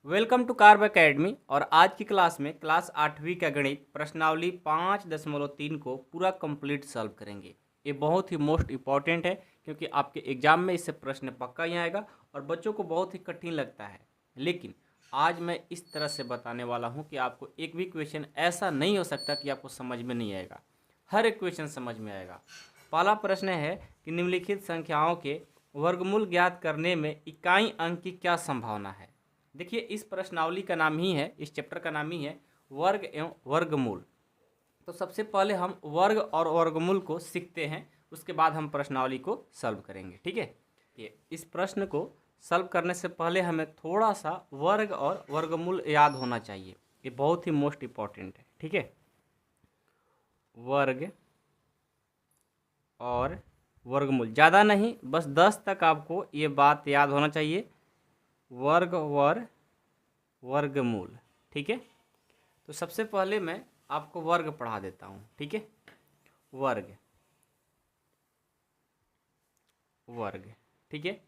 Welcome to carb academy. और आज की क्लास में क्लास 8वीं का गणित प्रश्नावली 5.3 को पूरा कंप्लीट सॉल्व करेंगे। ये बहुत ही मोस्ट इम्पॉर्टेंट है क्योंकि आपके एग्जाम में इससे प्रश्न पक्का ही आएगा और बच्चों को बहुत ही कठिन लगता है। लेकिन आज मैं इस तरह से बताने वाला हूँ कि आपको एक भी क्वेश्चन ऐसा नहीं हो सकता कि आपको समझ में नहीं आएगा। हर एक क्वेश्चन समझ में आएगा। पहला प्रश्न है कि निम्नलिखित संख्याओं के वर्गमूल ज्ञात करने में इकाई अंक की क्या संभावना है। देखिए, इस प्रश्नावली का नाम ही है, इस चैप्टर का नाम ही है वर्ग एवं वर्गमूल। तो सबसे पहले हम वर्ग और वर्गमूल को सीखते हैं, उसके बाद हम प्रश्नावली को सॉल्व करेंगे। ठीक है, ये इस प्रश्न को सॉल्व करने से पहले हमें थोड़ा सा वर्ग और वर्गमूल याद होना चाहिए। ये बहुत ही मोस्ट इम्पॉर्टेंट है। ठीक है, वर्ग और वर्गमूल, ज़्यादा नहीं, बस 10 तक आपको ये बात याद होना चाहिए। वर्ग और वर्गमूल। ठीक है, तो सबसे पहले मैं आपको वर्ग पढ़ा देता हूँ। ठीक है, वर्ग वर्ग। ठीक है,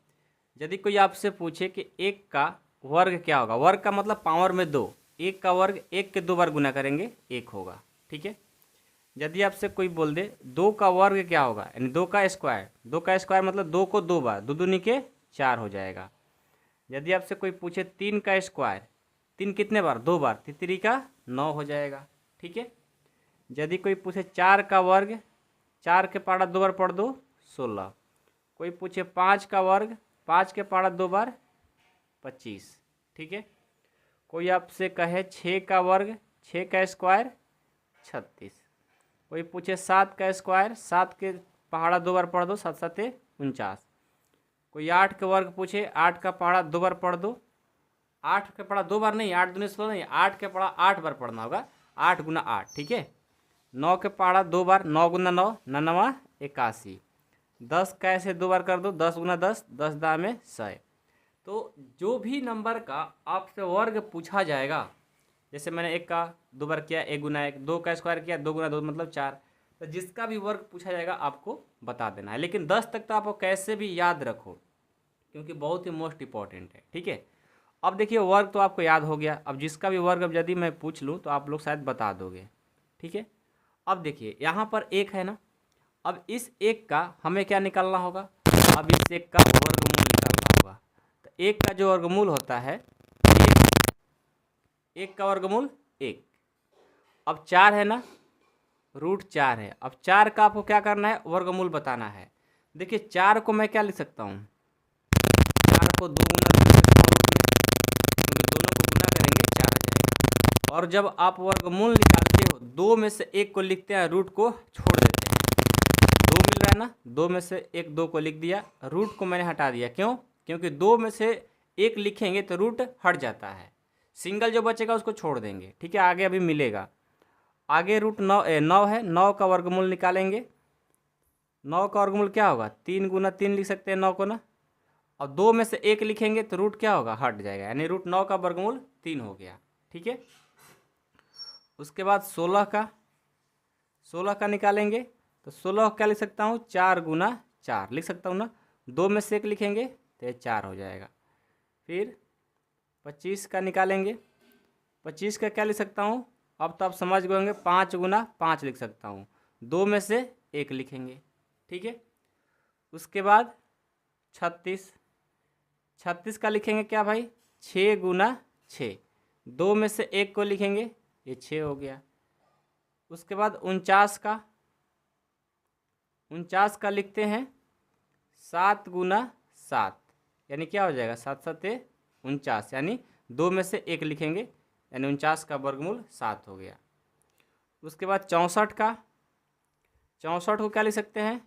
यदि कोई आपसे पूछे कि एक का वर्ग क्या होगा, वर्ग का मतलब पावर में 2, एक का वर्ग, एक के 2 बार गुना करेंगे 1 होगा। ठीक है, यदि आपसे कोई बोल दे 2 का वर्ग क्या होगा, यानी 2 का स्क्वायर, 2 का स्क्वायर मतलब 2 को 2 बार, 2 दूनी के 4 हो जाएगा। यदि आपसे कोई पूछे 3 का स्क्वायर, 3 कितने बार, 2 बार, तितरी का 9 हो जाएगा। ठीक है, यदि कोई पूछे 4 का वर्ग, 4 के पारा 2 बार पढ़ दो 16। कोई पूछे 5 का वर्ग, 5 के पारा 2 बार 25। ठीक है, कोई आपसे कहे 6 का वर्ग, 6 का स्क्वायर 36। कोई पूछे 7 का स्क्वायर, 7 के पहाड़ा 2 बार पढ़ दो, 7 7 49। कोई 8 का वर्ग पूछे, 8 का पहाड़ा 2 बार पढ़ दो, 8 के पढ़ा 2 बार नहीं, 8 दूनी 16 नहीं, 8 के पढ़ा 8 बार पढ़ना होगा, 8 गुना 8। ठीक है, 9 के पढ़ा 2 बार, 9 गुना 9, 9 81। 10 का ऐसे 2 बार कर दो, 10 गुना 10, 10 दा में 100। तो जो भी नंबर का आपसे वर्ग पूछा जाएगा, जैसे मैंने 1 का 2 बार किया 1 गुना 1, 2 का स्क्वायर किया 2 गुना 2 मतलब 4, तो जिसका भी वर्ग पूछा जाएगा आपको बता देना है। लेकिन 10 तक तो आपको कैसे भी याद रखो क्योंकि बहुत ही मोस्ट इंपॉर्टेंट है। ठीक है, अब देखिए वर्ग तो आपको याद हो गया। अब जिसका भी वर्ग अब यदि मैं पूछ लूँ तो आप लोग शायद बता दोगे। ठीक है, अब देखिए यहाँ पर 1 है ना, अब इस 1 का हमें क्या निकालना होगा, अब इस 1 का वर्गमूल निकालना होगा। तो 1 का जो वर्गमूल होता है, 1 का वर्गमूल 1। अब 4 है ना, √4 है। अब 4 का आपको क्या करना है, वर्गमूल बताना है। देखिए 4 को मैं क्या लिख सकता हूँ, 4 को 2 गुना लिख सकता हूँ रूट में, क्योंकि दोनों को गुना करेंगे 4 आ जाएगा। और जब आप वर्गमूल निकालते हो, 2 में से 1 को लिखते हैं, रूट को छोड़ देते हैं। 2 मिल रहा है ना, 2 में से 1 2 को लिख दिया, रूट को मैंने हटा दिया। क्यों? क्योंकि 2 में से 1 लिखेंगे तो रूट हट जाता है, सिंगल जो बचेगा उसको छोड़ देंगे। ठीक है, आगे अभी मिलेगा। आगे √9 है, 9 का वर्गमूल निकालेंगे। 9 का वर्गमूल क्या होगा, 3 गुना 3 लिख सकते हैं 9 को ना। अब 2 में से 1 लिखेंगे तो रूट क्या होगा, हट जाएगा, यानी √9 का वर्गमूल 3 हो गया। ठीक है, उसके बाद 16 का निकालेंगे तो 16 क्या लिख सकता हूँ, 4 गुना 4 लिख सकता हूँ ना। 2 में से 1 लिखेंगे तो 4 हो जाएगा। फिर 25 का निकालेंगे, 25 का क्या लिख सकता हूँ, अब तो आप समझ गए होंगे, 5 गुना 5 लिख सकता हूँ। 2 में से 1 लिखेंगे। ठीक है, उसके बाद 36 का लिखेंगे क्या भाई, 6 गुना 6। 2 में से 1 को लिखेंगे, ये 6 हो गया। उसके बाद 49 का लिखते हैं 7 गुना 7, यानी क्या हो जाएगा, 7 7 49, यानी 2 में से 1 लिखेंगे, यानी 49 का वर्गमूल 7 हो गया। उसके बाद 64 को क्या लिख सकते हैं,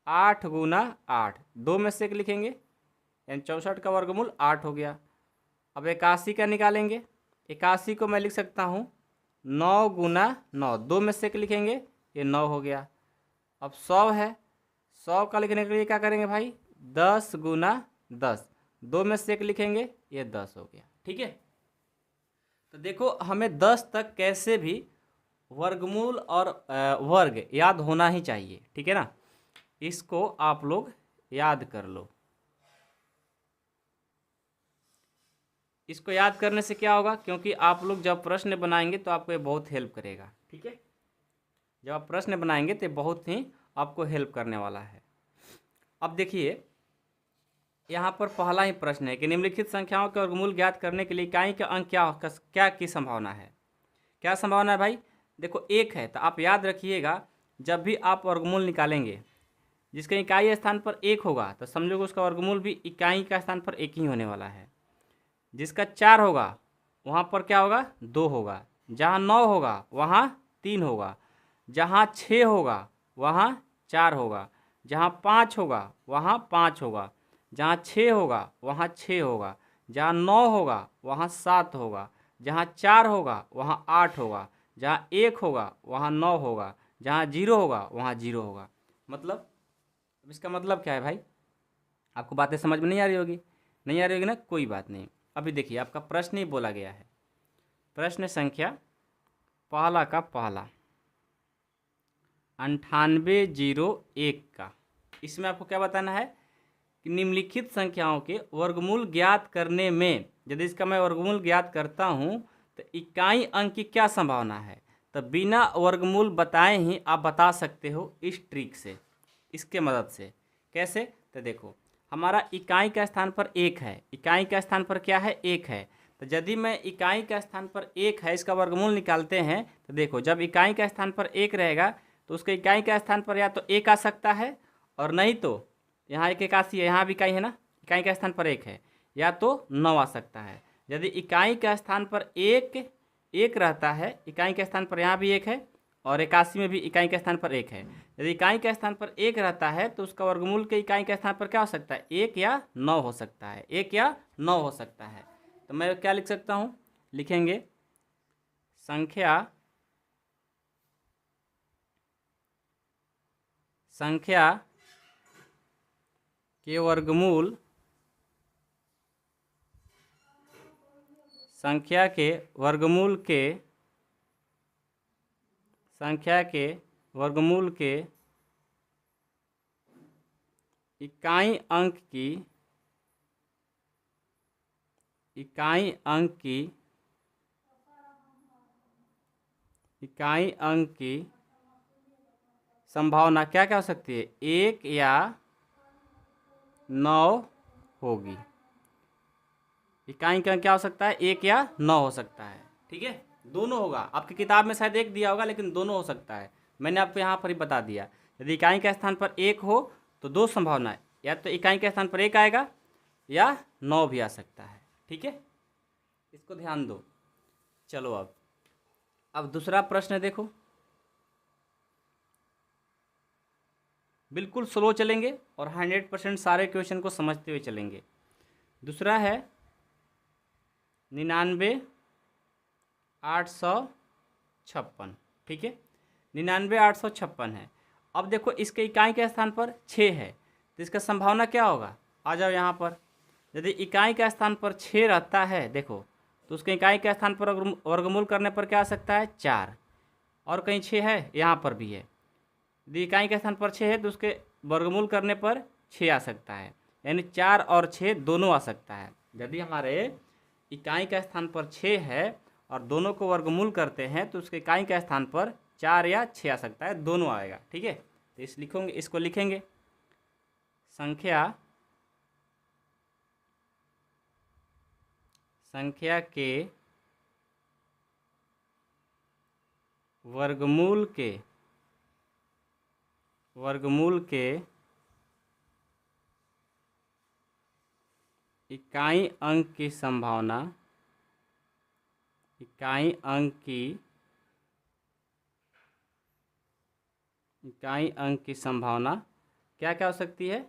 8 गुना 8, 2 में से 1 लिखेंगे, यानी 64 का वर्गमूल 8 हो गया। अब 81 का निकालेंगे, 81 को मैं लिख सकता हूँ 9 गुना 9, 2 में से 1 लिखेंगे, ये 9 हो गया। अब 100 है, 100 का लिखने के लिए क्या करेंगे भाई, 10 गुना 10, 2 में से 1 लिखेंगे, ये 10 हो गया। ठीक है, तो देखो हमें 10 तक कैसे भी वर्गमूल और वर्ग याद होना ही चाहिए। ठीक है ना, इसको आप लोग याद कर लो। इसको याद करने से क्या होगा, क्योंकि आप लोग जब प्रश्न बनाएंगे तो आपको ये बहुत हेल्प करेगा। ठीक है, जब आप प्रश्न बनाएंगे तो बहुत ही आपको हेल्प करने वाला है। अब देखिए यहाँ पर पहला ही प्रश्न है कि निम्नलिखित संख्याओं के वर्गमूल ज्ञात करने के लिए इकाई का अंक क्या की संभावना है। क्या संभावना है भाई, देखो एक है तो आप याद रखिएगा, जब भी आप वर्गमूल निकालेंगे जिसके इकाई स्थान पर एक होगा तो समझोगे उसका वर्गमूल भी इकाई का स्थान पर एक ही होने वाला है। जिसका 4 होगा वहाँ पर क्या होगा, 2 होगा। जहाँ 9 होगा वहाँ 3 होगा। जहाँ 6 होगा वहाँ 4 होगा। जहाँ 5 होगा वहाँ 5 होगा। जहाँ 6 होगा वहाँ 6 होगा। जहाँ 9 होगा वहाँ 7 होगा। जहाँ 4 होगा वहाँ 8 होगा। जहाँ 1 होगा वहाँ 9 होगा। जहाँ 0 होगा वहाँ 0 होगा। मतलब अब इसका मतलब क्या है भाई, आपको बातें समझ में नहीं आ रही होगी, नहीं आ रही होगी ना, कोई बात नहीं। अभी देखिए आपका प्रश्न ही बोला गया है, प्रश्न संख्या पहला का पहला 9801 का। इसमें आपको क्या बताना है कि निम्नलिखित संख्याओं के वर्गमूल ज्ञात करने में, यदि इसका मैं वर्गमूल ज्ञात करता हूँ तो इकाई अंक की क्या संभावना है। तो बिना वर्गमूल बताए ही आप बता सकते हो इस ट्रिक से, इसके मदद से। कैसे, तो देखो हमारा इकाई का स्थान पर एक है, इकाई का स्थान पर क्या है, एक है। तो यदि मैं इकाई का स्थान पर एक है इसका वर्गमूल निकालते हैं तो देखो जब इकाई का स्थान पर एक रहेगा तो उसके इकाई का स्थान पर या तो एक आ सकता है, और नहीं तो यहाँ एक इक्यासी है, यहाँ भी इकाई है ना, इकाई का स्थान पर एक है, या तो 9 आ सकता है। यदि इकाई का स्थान पर एक रहता है, इकाई के स्थान पर यहाँ भी एक है और 81 में भी इकाई के स्थान पर एक है। यदि इकाई के स्थान पर एक रहता है तो उसका वर्गमूल के इकाई के स्थान पर क्या हो सकता है, 1 या 9 हो सकता है, 1 या 9 हो सकता है। तो मैं क्या लिख सकता हूँ, लिखेंगे संख्या के वर्गमूल, संख्या के वर्गमूल के इकाई अंक की संभावना क्या क्या हो सकती है, 1 या 9 होगी। इकाई का क्या हो सकता है, 1 या 9 हो सकता है। ठीक है, दोनों होगा, आपकी किताब में शायद एक दिया होगा लेकिन दोनों हो सकता है, मैंने आपको यहाँ पर ही बता दिया। यदि इकाई के स्थान पर एक हो तो दो संभावना है, या तो इकाई के स्थान पर एक आएगा या 9 भी आ सकता है। ठीक है, इसको ध्यान दो। चलो अब दूसरा प्रश्न देखो, बिल्कुल स्लो चलेंगे और 100% सारे क्वेश्चन को समझते हुए चलेंगे। दूसरा है 99,856। ठीक है, 99,856 है। अब देखो इसके इकाई के स्थान पर 6 है तो इसका संभावना क्या होगा, आ जाओ यहाँ पर। यदि इकाई का स्थान पर 6 रहता है देखो तो उसके इकाई के स्थान पर वर्गमूल करने पर क्या आ सकता है, 4। और कहीं 6 है, यहाँ पर भी है। यदि इकाई के स्थान पर 6 है तो उसके वर्गमूल करने पर 6 आ सकता है, यानी 4 और 6 दोनों आ सकता है। यदि हमारे इकाई का स्थान पर 6 है और दोनों को वर्गमूल करते हैं तो उसके इकाई का स्थान पर 4 या 6 आ सकता है, दोनों आएगा। ठीक है, तो इसको लिखेंगे संख्या के वर्गमूल के इकाई अंक की संभावना, इकाई अंक की संभावना क्या क्या हो सकती है,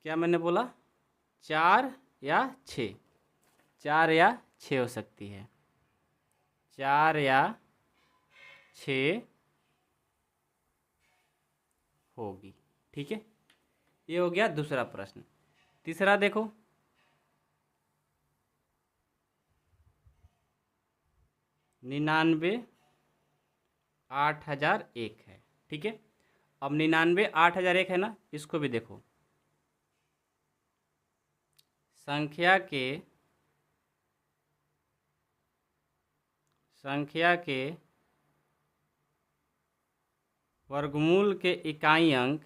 क्या मैंने बोला, 4 या 6, 4 या 6 हो सकती है, 4 या 6 होगी। ठीक है, ये हो गया दूसरा प्रश्न। तीसरा देखो, 99,801 है। ठीक है, अब 99,801 है ना, इसको भी देखो संख्या के संख्या के वर्गमूल के इकाई अंक,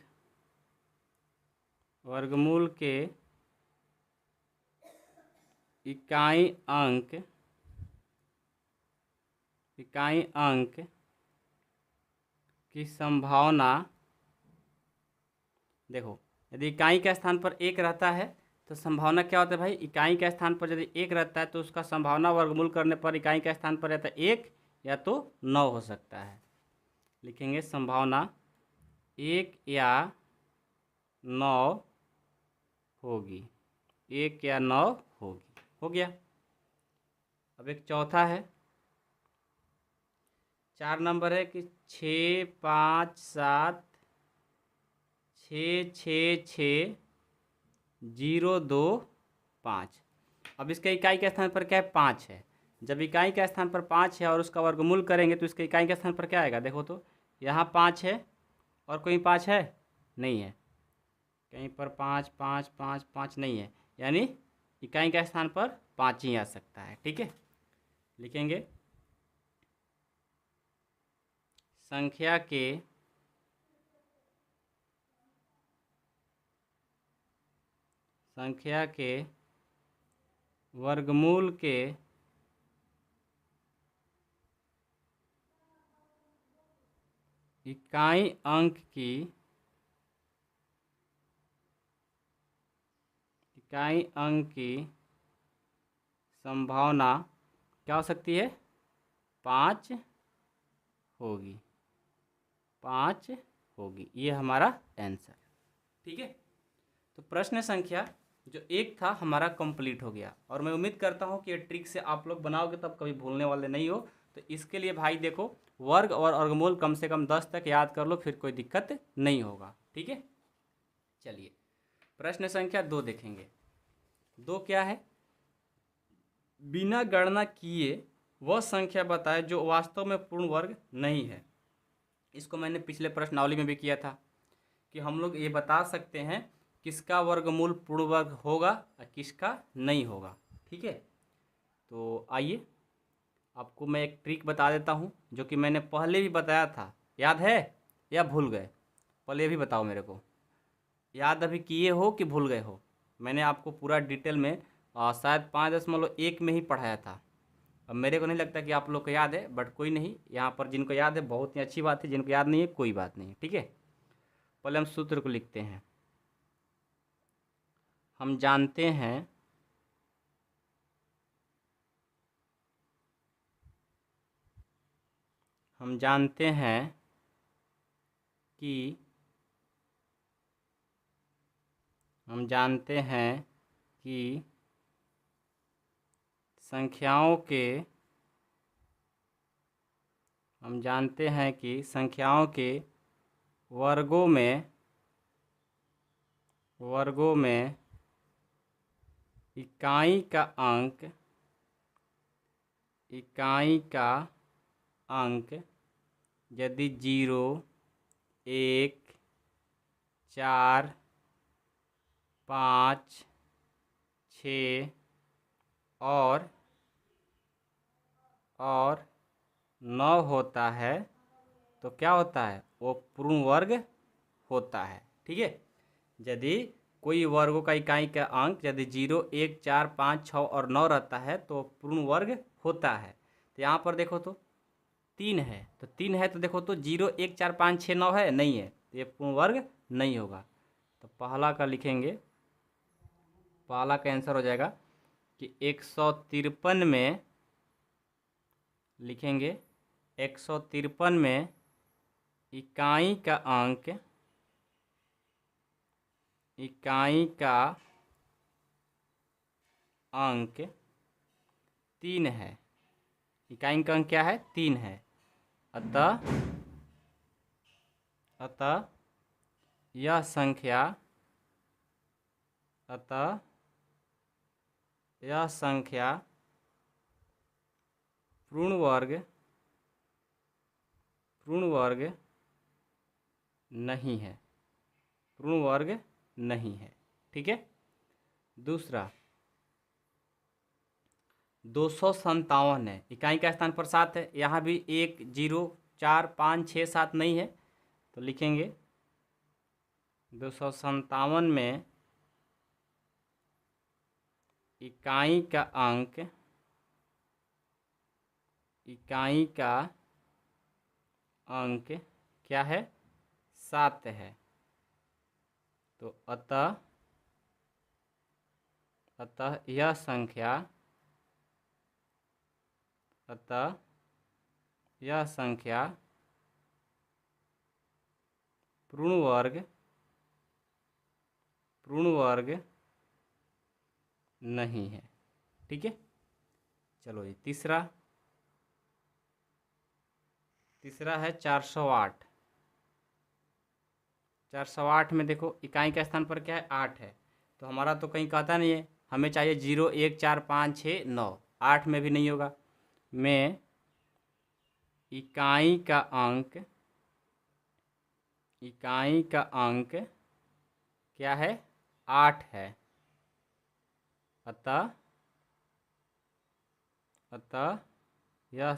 वर्गमूल के इकाई अंक, इकाई अंक की संभावना, देखो यदि इकाई के स्थान पर एक रहता है तो संभावना क्या होता है भाई, इकाई के स्थान पर यदि एक रहता है तो उसका संभावना वर्गमूल करने पर इकाई के स्थान पर रहता है एक या तो 9 हो सकता है। लिखेंगे संभावना 1 या 9 होगी, 1 या 9 होगी। हो गया। अब एक चौथा है, 4 नंबर है कि 6 5 7 6 6 6 0 2 5। अब इसके इकाई के स्थान पर क्या है, 5 है। जब इकाई के स्थान पर 5 है और उसका वर्गमूल करेंगे तो इसके इकाई के स्थान पर क्या आएगा, देखो तो यहाँ 5 है और कोई 5 है नहीं है, कहीं पर 5 5 5 5 नहीं है, यानी इकाई के स्थान पर 5 ही आ सकता है। ठीक है, लिखेंगे संख्या के वर्गमूल के इकाई अंक की संभावना क्या हो सकती है, 5 होगी, 5 होगी। ये हमारा आंसर। ठीक है, तो प्रश्न संख्या जो 1 था हमारा कंप्लीट हो गया और मैं उम्मीद करता हूँ कि ये ट्रिक से आप लोग बनाओगे तब कभी भूलने वाले नहीं हो। तो इसके लिए भाई देखो, वर्ग और वर्गमूल कम से कम 10 तक याद कर लो, फिर कोई दिक्कत नहीं होगा। ठीक है, चलिए प्रश्न संख्या 2 देखेंगे। 2 क्या है, बिना गणना किए वह संख्या बताए जो वास्तव में पूर्ण वर्ग नहीं है। इसको मैंने पिछले प्रश्नावली में भी किया था कि हम लोग ये बता सकते हैं किसका वर्गमूल पूर्ण वर्ग होगा और किसका नहीं होगा। ठीक है, तो आइए आपको मैं एक ट्रिक बता देता हूँ जो कि मैंने पहले भी बताया था, याद है या भूल गए? पहले ये भी बताओ मेरे को, याद अभी किए हो कि भूल गए हो? मैंने आपको पूरा डिटेल में शायद 5.1 में ही पढ़ाया था। अब मेरे को नहीं लगता कि आप लोग को याद है, बट कोई नहीं, यहाँ पर जिनको याद है बहुत ही अच्छी बात है, जिनको याद नहीं है कोई बात नहीं। ठीक है, पहले हम सूत्र को लिखते हैं। हम जानते हैं कि संख्याओं के वर्गों में इकाई का अंक यदि 0 1 4 5 6 और 9 होता है तो क्या होता है, वो पूर्ण वर्ग होता है। ठीक है, यदि कोई वर्गों का इकाई का अंक यदि 0 1 4 5 6 और 9 रहता है तो पूर्ण वर्ग होता है। तो यहाँ पर देखो तो 3 है, तो 3 है तो देखो तो 0 1 4 5 6 9 है, नहीं है, तो ये पूर्ण वर्ग नहीं होगा। तो पहला का लिखेंगे, पहला का आंसर हो जाएगा कि 153 में लिखेंगे, 153 में इकाई का अंक 3 है। इकाई का अंक क्या है, 3 है। अतः यह संख्या पूर्ण वर्ग नहीं है, पूर्ण वर्ग नहीं है। ठीक है, 257 है, इकाई का स्थान पर 7 है। यहाँ भी 1 0 4 5 6 7 नहीं है, तो लिखेंगे 257 में इकाई का अंक, इकाई का अंक क्या है? 7 है। तो अतः यह संख्या, अतः यह संख्या पूर्ण वर्ग नहीं है। ठीक है, चलो ये तीसरा है 408। 408 में देखो इकाई का स्थान पर क्या है? 8 है। तो हमारा तो कहीं कहता नहीं है, हमें चाहिए 0 1 4 5 6 9, 8 में भी नहीं होगा। में इकाई का अंक, इकाई का अंक क्या है? 8 है। अतः यह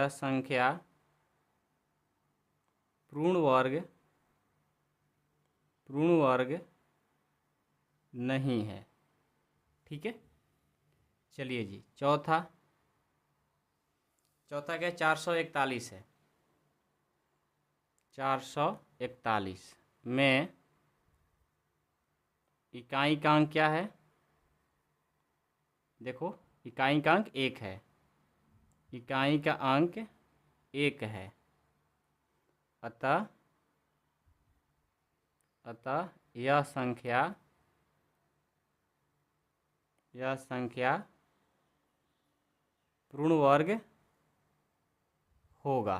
संख्या, पूर्ण वर्ग नहीं है। ठीक है, चलिए जी चौथा क्या? 441 है। 441 में इकाई का अंक क्या है? देखो इकाई का अंक 1 है, इकाई का अंक 1 है। अतः यह संख्या पूर्ण वर्ग होगा।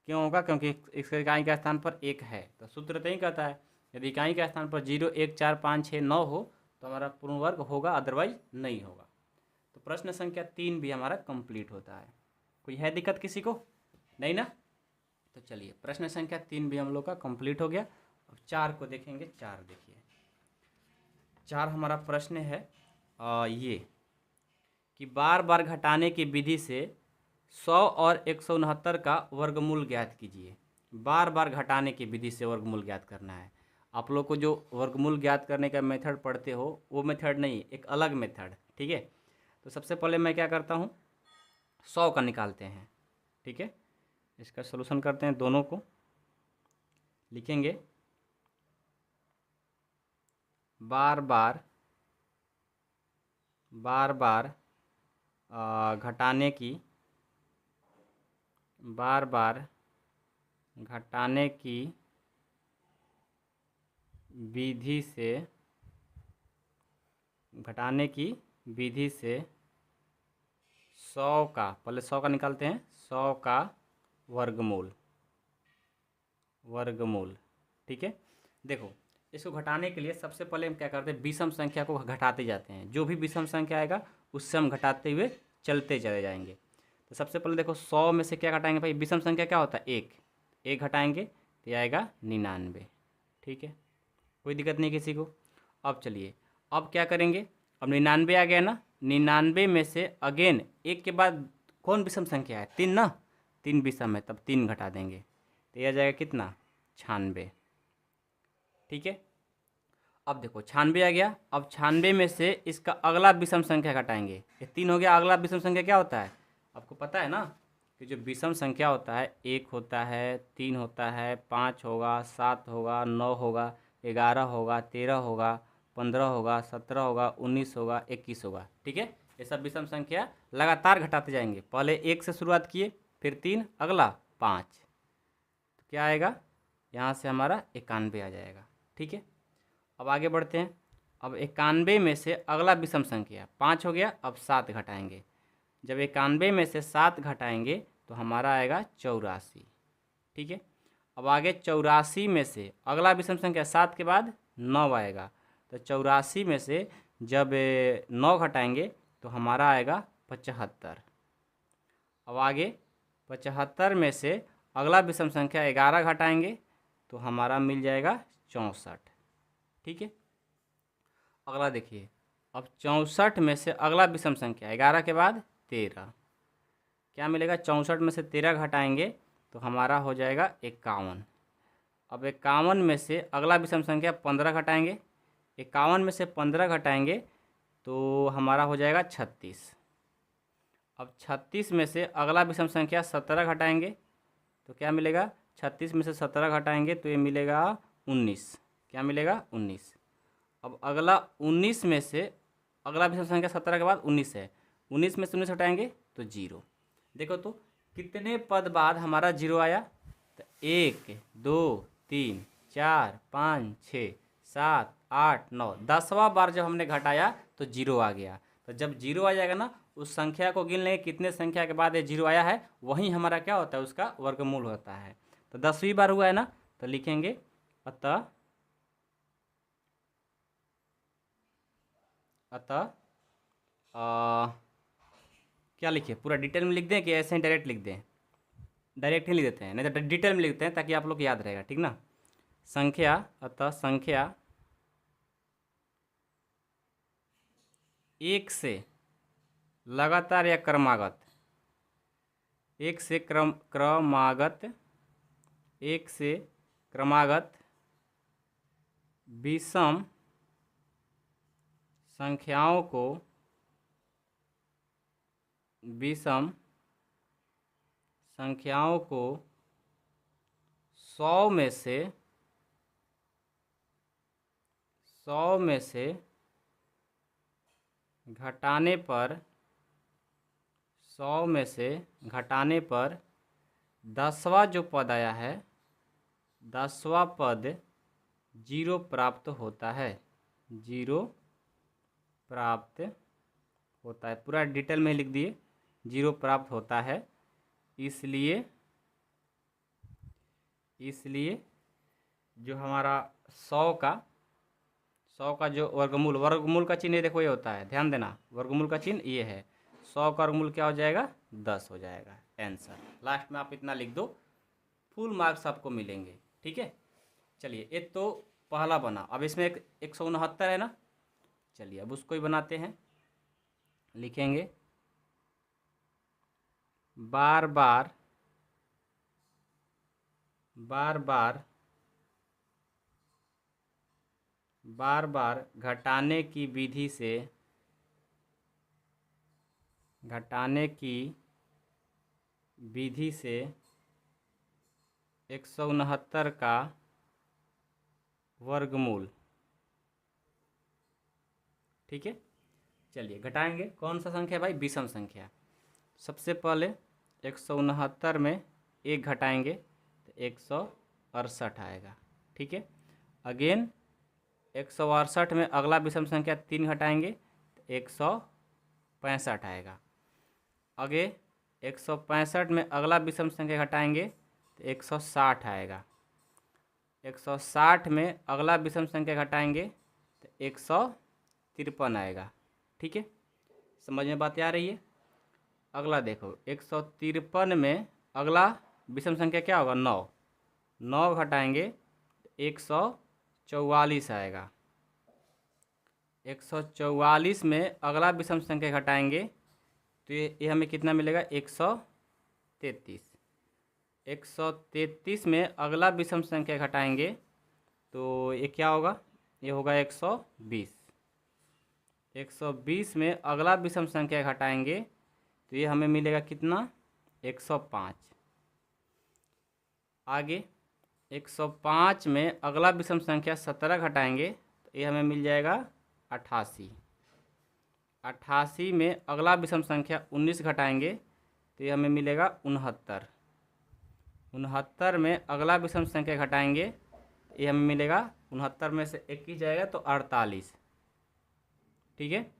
क्यों होगा? क्योंकि इसके इकाई का स्थान पर 1 है। तो सूत्र तो ही कहता है यदि इकाई का स्थान पर 0 1 4 5 6 9 हो तो हमारा पूर्ण वर्ग होगा, अदरवाइज नहीं होगा। तो प्रश्न संख्या 3 भी हमारा कंप्लीट होता है। कोई है दिक्कत किसी को? नहीं ना? तो चलिए प्रश्न संख्या 3 भी हम लोग का कंप्लीट हो गया। अब 4 को देखेंगे। 4 देखिए, 4 हमारा प्रश्न है ये कि बार बार घटाने की विधि से 100 और 169 का वर्गमूल ज्ञात कीजिए। बार बार घटाने की विधि से वर्गमूल ज्ञात करना है। आप लोग को जो वर्गमूल ज्ञात करने का मेथड पढ़ते हो वो मेथड नहीं, एक अलग मेथड। ठीक है, तो सबसे पहले मैं क्या करता हूँ, 100 का निकालते हैं। ठीक है, इसका सलूशन करते हैं। दोनों को लिखेंगे बार बार घटाने की, बार बार घटाने की विधि से, घटाने की विधि से 100 का, पहले 100 का निकालते हैं, 100 का वर्गमूल। ठीक है, देखो इसको घटाने के लिए सबसे पहले हम क्या करते हैं, विषम संख्या को घटाते जाते हैं। जो भी विषम संख्या आएगा उससे हम घटाते हुए चलते चले जाएंगे। तो सबसे पहले देखो 100 में से क्या घटाएंगे भाई? विषम संख्या क्या होता है? 1 घटाएंगे तो आएगा 99। ठीक है, कोई दिक्कत नहीं किसी को। अब चलिए अब क्या करेंगे, अब 99 आ गया ना, 99 में से अगेन 1 के बाद कौन विषम संख्या है? 3 ना, 3 विषम है, तब 3 घटा देंगे तो यह आ जाएगा कितना? 96। ठीक है, अब देखो 96 आ गया। अब 96 में से इसका अगला विषम संख्या घटाएंगे। ये 3 हो गया, अगला विषम संख्या क्या होता है? आपको पता है ना कि जो विषम संख्या होता है 1 होता है, 3 होता है, 5 होगा, 7 होगा, 9 होगा, 11 होगा, 13 होगा, 15 होगा, 17 होगा, 19 होगा, 21 होगा। ठीक है, ये सब विषम संख्या लगातार घटाते जाएंगे। पहले 1 से शुरुआत किए, फिर 3, अगला 5, तो क्या आएगा? यहाँ से हमारा 91 आ जाएगा। ठीक है, अब आगे बढ़ते हैं। अब 91 में से अगला विषम संख्या 5 हो गया, अब 7 घटाएंगे। जब 91 में से 7 घटाएंगे तो हमारा आएगा 84। ठीक है, अब आगे 84 में से अगला विषम संख्या 7 के बाद 9 आएगा। तो 84 में से जब 9 घटाएंगे तो हमारा आएगा 75। अब आगे 75 में से अगला विषम संख्या 11 घटाएंगे तो हमारा मिल जाएगा 64। ठीक है, अगला देखिए, अब 64 में से अगला विषम संख्या 11 के बाद 13, क्या मिलेगा? 64 में से 13 घटाएंगे तो हमारा हो जाएगा 51। अब 51 में से अगला विषम संख्या 15 घटाएंगे, 51 में से 15 घटाएंगे तो हमारा हो जाएगा 36। अब 36 में से अगला विषम संख्या 17 घटाएंगे तो क्या मिलेगा? 36 में से 17 घटाएंगे तो ये मिलेगा 19। क्या मिलेगा? 19। अब अगला 19 में से अगला विषम संख्या 17 के बाद 19 है, 19 में से 19 हटाएंगे तो 0। देखो तो कितने पद बाद हमारा 0 आया? तो 1 2 3 4 5 6 7 8 9, 10वां बार जब हमने घटाया तो 0 आ गया। तो जब 0 आ जाएगा ना, उस संख्या को गिन लेंगे कितने संख्या के बाद ये 0 आया है, वहीं हमारा क्या होता है? उसका वर्गमूल होता है। तो 10वीं बार हुआ है ना, तो लिखेंगे अतः क्या लिखिए? पूरा डिटेल में लिख दें कि ऐसे ही डायरेक्ट लिख दें? डायरेक्ट ही लिख देते हैं, नहीं तो डिटेल में लिखते हैं ताकि आप लोग याद रहेगा, ठीक ना। संख्या, अतः संख्या 1 से लगातार या क्रमागत, 1 से क्रमागत विषम संख्याओं को 100 में से घटाने पर 10वां जो पद आया है, 10वां पद 0 प्राप्त होता है। 0 प्राप्त होता है, पूरा डिटेल में लिख दिए, 0 प्राप्त होता है। इसलिए जो हमारा 100 का जो वर्गमूल का चिन्ह देखो ये होता है, ध्यान देना, वर्गमूल का चिन्ह ये है। 100 का वर्गमूल क्या हो जाएगा? 10 हो जाएगा। आंसर लास्ट में आप इतना लिख दो, फुल मार्क्स आपको मिलेंगे, ठीक है। चलिए, एक तो पहला बना, अब इसमें 169 है ना, चलिए अब उसको ही बनाते हैं। लिखेंगे बार बार घटाने की विधि से 169 का वर्गमूल, ठीक है। चलिए घटाएंगे, कौन सा संख्या भाई? विषम संख्या। सबसे पहले 169 में 1 घटाएंगे तो 168 आएगा, ठीक है। अगेन 168 में अगला विषम संख्या 3 घटाएंगे तो 165 आएगा। आगे 165 में अगला विषम संख्या घटाएंगे तो 160 आएगा। 160 में अगला विषम संख्या घटाएंगे तो 153 आएगा, ठीक है। समझ में बात आ रही है? अगला देखो, 153 में अगला विषम संख्या क्या होगा? 9 घटाएंगे तो 144 आएगा। 144 में अगला विषम संख्या घटाएंगे तो ये हमें कितना मिलेगा? 133। 133 में अगला विषम संख्या घटाएंगे तो ये क्या होगा? ये होगा 120। 120 में अगला विषम संख्या घटाएंगे तो ये हमें मिलेगा कितना? 105। आगे 105 में अगला विषम संख्या 17 घटाएंगे तो ये हमें मिल जाएगा 88। 88 में अगला विषम संख्या 19 घटाएंगे तो ये हमें मिलेगा 69। 69 में अगला विषम संख्या घटाएंगे ये हमें मिलेगा, 69 में से 1 जाएगा तो 48, ठीक है।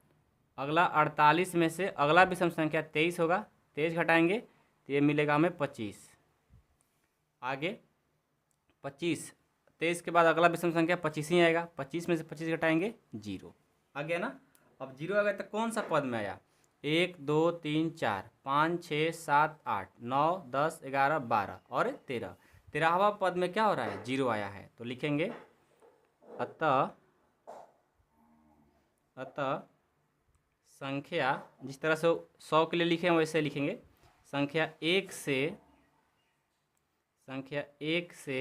अगला 48 में से अगला विषम संख्या 23 होगा, 23 घटाएंगे तो ये मिलेगा हमें 25। आगे 25, 23 के बाद अगला विषम संख्या 25 ही आएगा, 25 में से 25 घटाएंगे 0 आ गया ना। अब 0 आ गया तो कौन सा पद में आया? 1 2 3 4 5 6 7 8 9 10 11 12 और 13। 13वां पद में क्या हो रहा है? 0 आया है। तो लिखेंगे अतः अतः संख्या जिस तरह से 100 के लिए लिखे हैं वैसे लिखेंगे। संख्या एक से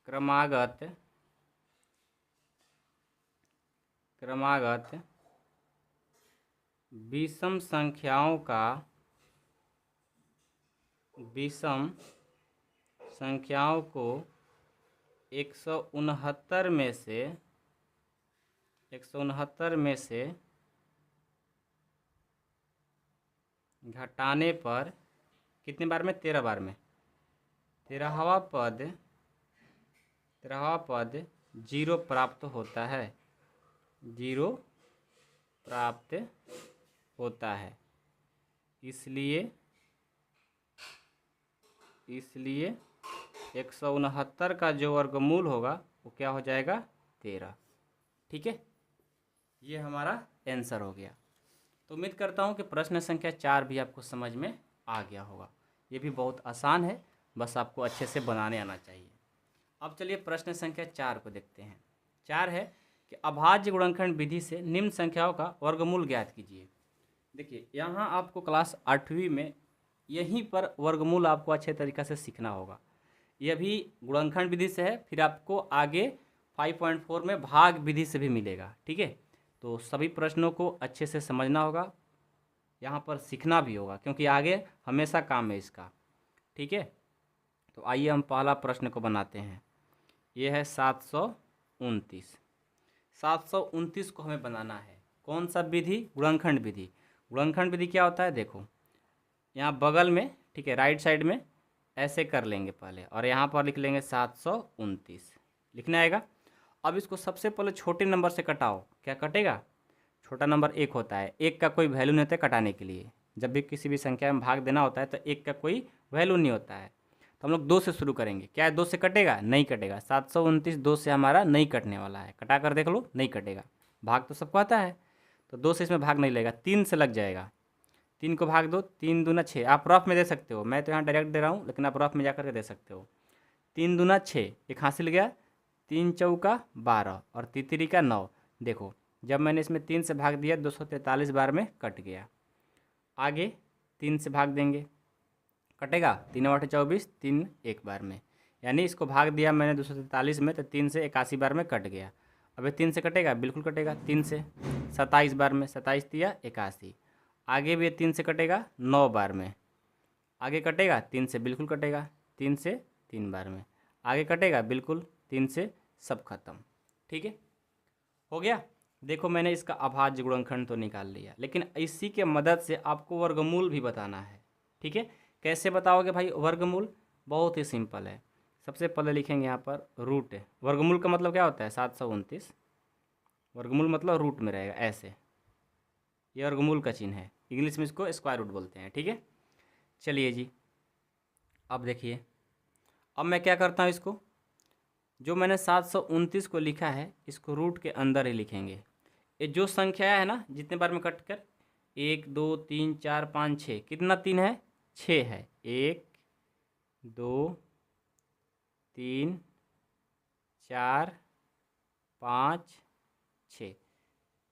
क्रमागत विषम संख्याओं को 169 में से घटाने पर कितने बार में? 13 बार में 13वां पद 0 प्राप्त होता है। इसलिए 169 का जो वर्गमूल होगा वो क्या हो जाएगा? 13। ठीक है, ये हमारा आंसर हो गया। तो उम्मीद करता हूँ कि प्रश्न संख्या 4 भी आपको समझ में आ गया होगा। ये भी बहुत आसान है, बस आपको अच्छे से बनाने आना चाहिए। अब चलिए प्रश्न संख्या 4 को देखते हैं। 4 है कि अभाज्य गुणनखंड विधि से निम्न संख्याओं का वर्गमूल ज्ञात कीजिए। देखिए, यहाँ आपको क्लास 8वीं में यहीं पर वर्गमूल आपको अच्छे तरीक़े से सीखना होगा। यह भी गुणनखंड विधि से है, फिर आपको आगे 5.4 में भाग विधि से भी मिलेगा। ठीक है, तो सभी प्रश्नों को अच्छे से समझना होगा, यहाँ पर सीखना भी होगा, क्योंकि आगे हमेशा काम है इसका। ठीक है, तो आइए हम पहला प्रश्न को बनाते हैं। ये है 729। 729 को हमें बनाना है। कौन सा विधि? गुणनखंड विधि। गुणनखंड विधि क्या होता है? देखो, यहाँ बगल में, ठीक है, राइट साइड में ऐसे कर लेंगे पहले, और यहाँ पर लिख लेंगे 729 लिखना आएगा। अब इसको सबसे पहले छोटे नंबर से कटाओ। क्या कटेगा? छोटा नंबर 1 होता है। 1 का कोई वैल्यू नहीं होता है कटाने के लिए। जब भी किसी भी संख्या में भाग देना होता है तो 1 का कोई वैल्यू नहीं होता है। तो हम लोग 2 से शुरू करेंगे। क्या 2 से कटेगा? नहीं कटेगा। 729 2 से हमारा नहीं कटने वाला है। कटा कर देख लो, नहीं कटेगा। भाग तो सबको आता है, तो 2 से इसमें भाग नहीं लगेगा। 3 से लग जाएगा। 3 को भाग दो, 3 दूना 6। आप रफ में दे सकते हो, मैं तो यहाँ डायरेक्ट दे रहा हूँ, लेकिन आप रफ में जा करके दे सकते हो। 3 दूना 6, एक हासिल गया। 3 चौका 12 और तितरी का 9। देखो, जब मैंने इसमें 3 से भाग दिया 243 बार में कट गया। आगे 3 से भाग देंगे, कटेगा। 3 8 24, 3 एक बार में, यानी इसको भाग दिया मैंने 243 में, तो 3 से 81 बार में कट गया। अब ये 3 से कटेगा? बिल्कुल कटेगा। 3 से 27 बार में, 27 दिया 81। आगे भी 3 से कटेगा 9 बार में। आगे कटेगा 3 से, बिल्कुल कटेगा। 3 से 3 बार में। आगे कटेगा बिल्कुल। 3 से सब खत्म। ठीक है, हो गया। देखो, मैंने इसका अभाज्य गुणनखंड तो निकाल लिया, लेकिन इसी के मदद से आपको वर्गमूल भी बताना है। ठीक है, कैसे बताओगे भाई वर्गमूल? बहुत ही सिंपल है। सबसे पहले लिखेंगे यहाँ पर रूट। वर्गमूल का मतलब क्या होता है? 729। वर्गमूल मतलब रूट में रहेगा ऐसे। ये वर्गमूल का चिन्ह है। इंग्लिश में इसको स्क्वायर रूट बोलते हैं। ठीक है, चलिए जी, अब देखिए, अब मैं क्या करता हूँ, इसको जो मैंने 729 को लिखा है इसको रूट के अंदर ही लिखेंगे। ये जो संख्या है ना, जितने बार में कट कर 1 2 3 4 5 6, कितना 3 है? 6 है। 1 2 3 4 5 6,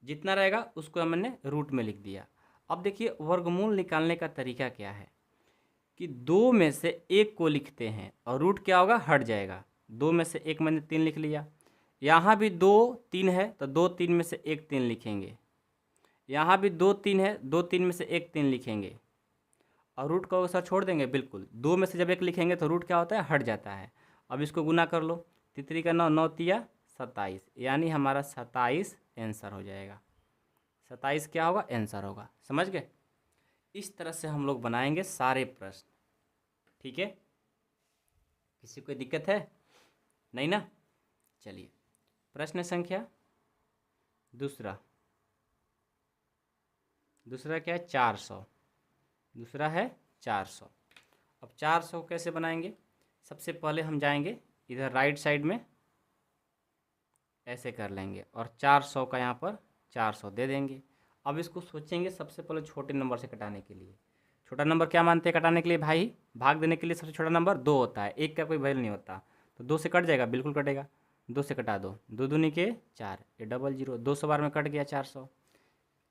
जितना रहेगा उसको हमने रूट में लिख दिया। अब देखिए, वर्गमूल निकालने का तरीका क्या है कि 2 में से 1 को लिखते हैं और रूट क्या होगा? हट जाएगा। 2 में से 1 मैंने 3 लिख लिया। यहाँ भी 2 3 है, तो 2 3 में से 1 3 लिखेंगे। यहाँ भी 2 3 है, 2 3 में से 1 3 लिखेंगे, और रूट को सर छोड़ देंगे। बिल्कुल, 2 में से जब 1 लिखेंगे तो रूट क्या होता है? हट जाता है। अब इसको गुना कर लो। तितरी का 9, 9 तिया 27, यानी हमारा 27 आंसर हो जाएगा। 27 क्या होगा? आंसर होगा। समझ गए? इस तरह से हम लोग बनाएंगे सारे प्रश्न। ठीक है, किसी को दिक्कत है? नहीं ना? चलिए, प्रश्न संख्या दूसरा क्या है? 400। दूसरा है 400। अब 400 कैसे बनाएंगे? सबसे पहले हम जाएंगे इधर राइट साइड में, ऐसे कर लेंगे, और 400 का यहाँ पर 400 दे देंगे। अब इसको सोचेंगे सबसे पहले छोटे नंबर से कटाने के लिए। छोटा नंबर क्या मानते हैं कटाने के लिए भाई? भाग देने के लिए सबसे छोटा नंबर 2 होता है। 1 का कोई वैल्यू नहीं होता, तो 2 से कट जाएगा, बिल्कुल कटेगा। 2 से कटा दो, 2 दूनी के 4, ये डबल जीरो, 200 बार में कट गया 400।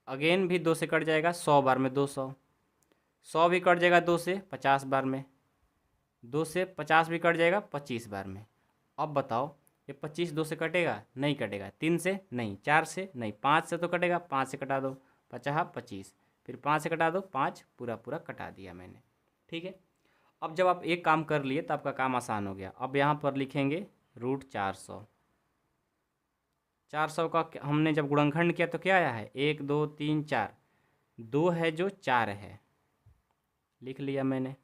अगेन भी 2 से कट जाएगा 100 बार में 200, 100 भी कट जाएगा 2 से 50 बार में, 2 से 50 भी कट जाएगा 25 बार में। अब बताओ ये 25 2 से कटेगा? नहीं कटेगा। 3 से नहीं, 4 से नहीं, 5 से तो कटेगा, 5 से कटा दो, 50 25, फिर 5 से कटा दो, 5 पूरा पूरा कटा दिया मैंने। ठीक है, अब जब आप एक काम कर लिए तो आपका काम आसान हो गया। अब यहाँ पर लिखेंगे √400। 400 का हमने जब गुणनखंड किया तो क्या आया है? 1 2 3 4, 2 है जो 4 है, लिख लिया मैंने।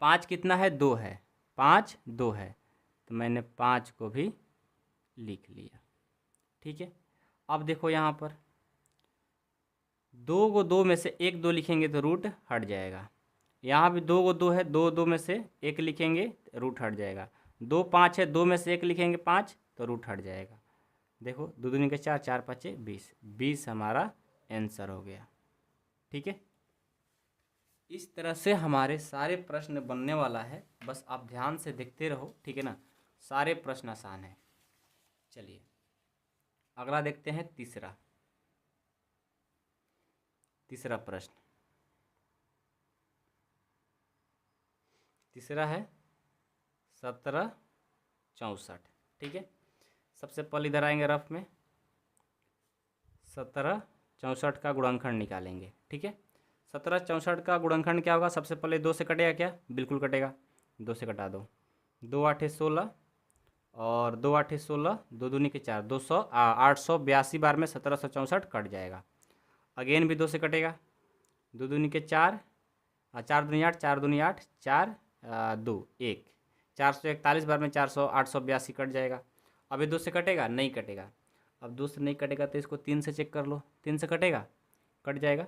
5 कितना है? 2 है, 5 2 है, तो मैंने 5 को भी लिख लिया। ठीक है, अब देखो यहाँ पर 2 को 2 में से 1 2 लिखेंगे तो रूट हट जाएगा। यहाँ भी 2 को 2 है, 2 2 में से 1 लिखेंगे तो रूट हट जाएगा। 2 5 है, 2 में से 1 लिखेंगे 5 तो रूट हट जाएगा। देखो 2 दूनी के 4, 4 5 20, 20 हमारा आंसर हो गया। ठीक है, इस तरह से हमारे सारे प्रश्न बनने वाला है, बस आप ध्यान से देखते रहो। ठीक है ना, सारे प्रश्न आसान है। चलिए अगला देखते हैं, तीसरा प्रश्न। तीसरा है 1764। ठीक है, सबसे पहले इधर आएंगे रफ में, 1764 का गुणनखंड निकालेंगे। ठीक है, 1764 का गुणनखंड क्या होगा? सबसे पहले 2 से कटेगा क्या? बिल्कुल कटेगा, 2 से कटा दो, 2 8 16 और 2 8 16, 2 दूनी के 4, 882 बार में 1764 कट जाएगा। अगेन भी 2 से कटेगा, 2 दूनी के 4, 4 दूनी 8, 4 दूनी 8, 4 2 1, 441 बार में 882 कट जाएगा। अभी 2 से कटेगा? नहीं कटेगा। अब 2 से नहीं कटेगा तो इसको 3 से चेक कर लो, 3 से कटेगा? कट जाएगा।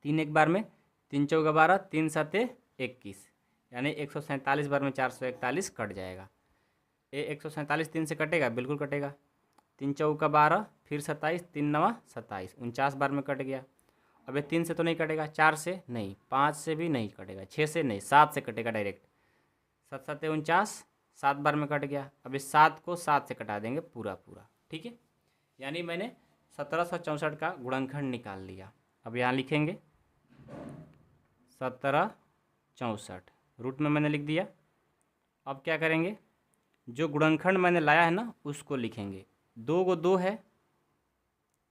3 एक बार में, 3 चौका 12, 3 7 21, यानी 147 बार में 441 कट जाएगा। ये 147 3 से कटेगा? बिल्कुल कटेगा। 3 चौका 12, फिर 27, 3 9 27, 49 बार में कट गया। अब ये 3 से तो नहीं कटेगा, 4 से नहीं, 5 से भी नहीं कटेगा, 6 से नहीं, 7 से कटेगा डायरेक्ट। 7 7 49, 7 बार में कट गया। अब इस 7 को 7 से कटा देंगे पूरा पूरा। ठीक है, यानी मैंने 1764 का गुणनखंड निकाल लिया। अब यहाँ लिखेंगे 1764, रूट में मैंने लिख दिया। अब क्या करेंगे? जो गुणनखंड मैंने लाया है ना उसको लिखेंगे। 2 को 2 है,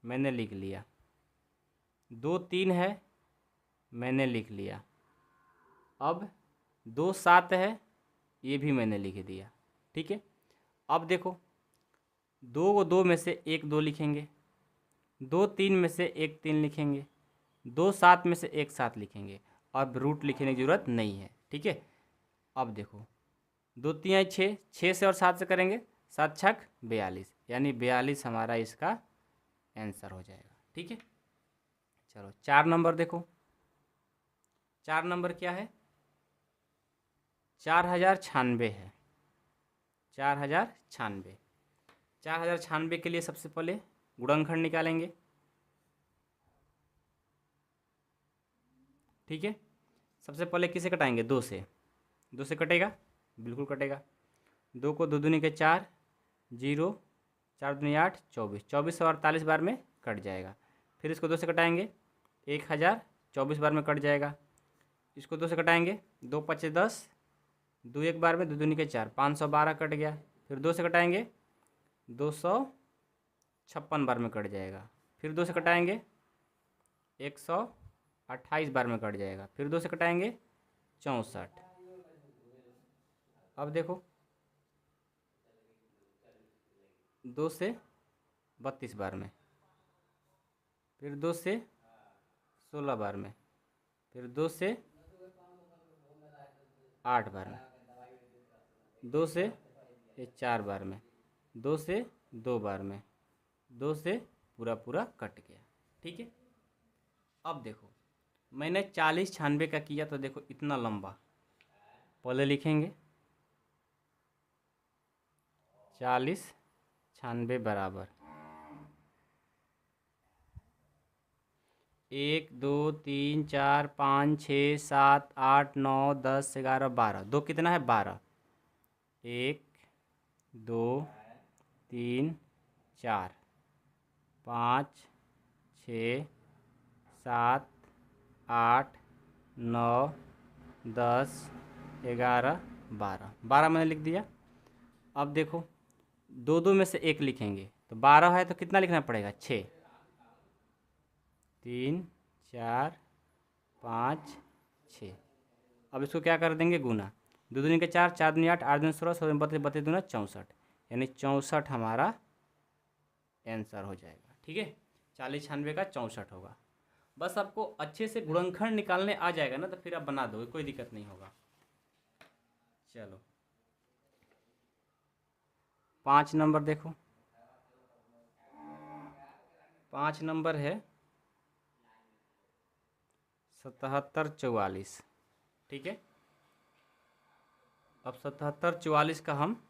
मैंने लिख लिया। 2 3 है, मैंने लिख लिया। अब 2 7 है, ये भी मैंने लिख दिया। ठीक है, अब देखो 2 को 2 में से 1 2 लिखेंगे, 2 3 में से 1 3 लिखेंगे, 2 7 में से 1 7 लिखेंगे। अब रूट लिखने की ज़रूरत नहीं है। ठीक है, अब देखो 2 3 6, 6 से और 7 से करेंगे, 7 छक 42, यानी 42 हमारा इसका आंसर हो जाएगा। ठीक है, चलो 4 नंबर देखो। 4 नंबर क्या है? 4096 है, 4096। 4096 के लिए सबसे पहले गुणनखंड निकालेंगे। ठीक है, सबसे पहले किसे कटाएंगे? 2 से। 2 से कटेगा? बिल्कुल कटेगा। 2 को 2 दूनी के 4, 0, 4 दूनी 8, 24, 24 और 48 बार में कट जाएगा। फिर इसको 2 से कटाएंगे, 1024 बार में कट जाएगा। इसको 2 से कटाएंगे, 2 5 10, 2 1 बार में, 2 दूनी के 4, 512 कट गया। फिर 2 से कटाएंगे, 256 बार में कट जाएगा। फिर 2 से कटाएंगे, 128 बार में कट जाएगा। फिर 2 से कटाएंगे, 64। अब देखो 2 से 32 बार में, फिर 2 से 16 बार में, फिर 2 से 8 बार में, 2 से 4 बार में, 2 से 2 बार में, 2 से पूरा पूरा कट गया। ठीक है, अब देखो मैंने 40 96 का किया तो देखो इतना लंबा। पहले लिखेंगे 40 96 बराबर 1 2 3 4 5 6 7 8 9 10 11 12, 2 कितना है? 12, 1 2 3 4 5 6 7 8 9 10 11 12 12 मैंने लिख दिया। अब देखो दो दो में से एक लिखेंगे तो 12 है तो कितना लिखना पड़ेगा 6, 3 4 5 6। अब इसको क्या कर देंगे गुना, दो दूनी के 4, 4 दूनी 8, 8 दूनी 16, 16 32 32 दूना 64, यानी 64 हमारा आंसर हो जाएगा। ठीक है, 40 96 का 64 होगा। बस आपको अच्छे से गुणनखंड निकालने आ जाएगा ना तो फिर आप बना दो, कोई दिक्कत नहीं होगा। चलो 5 नंबर देखो, 5 नंबर है 77 44। ठीक है, अब 77 44 का हम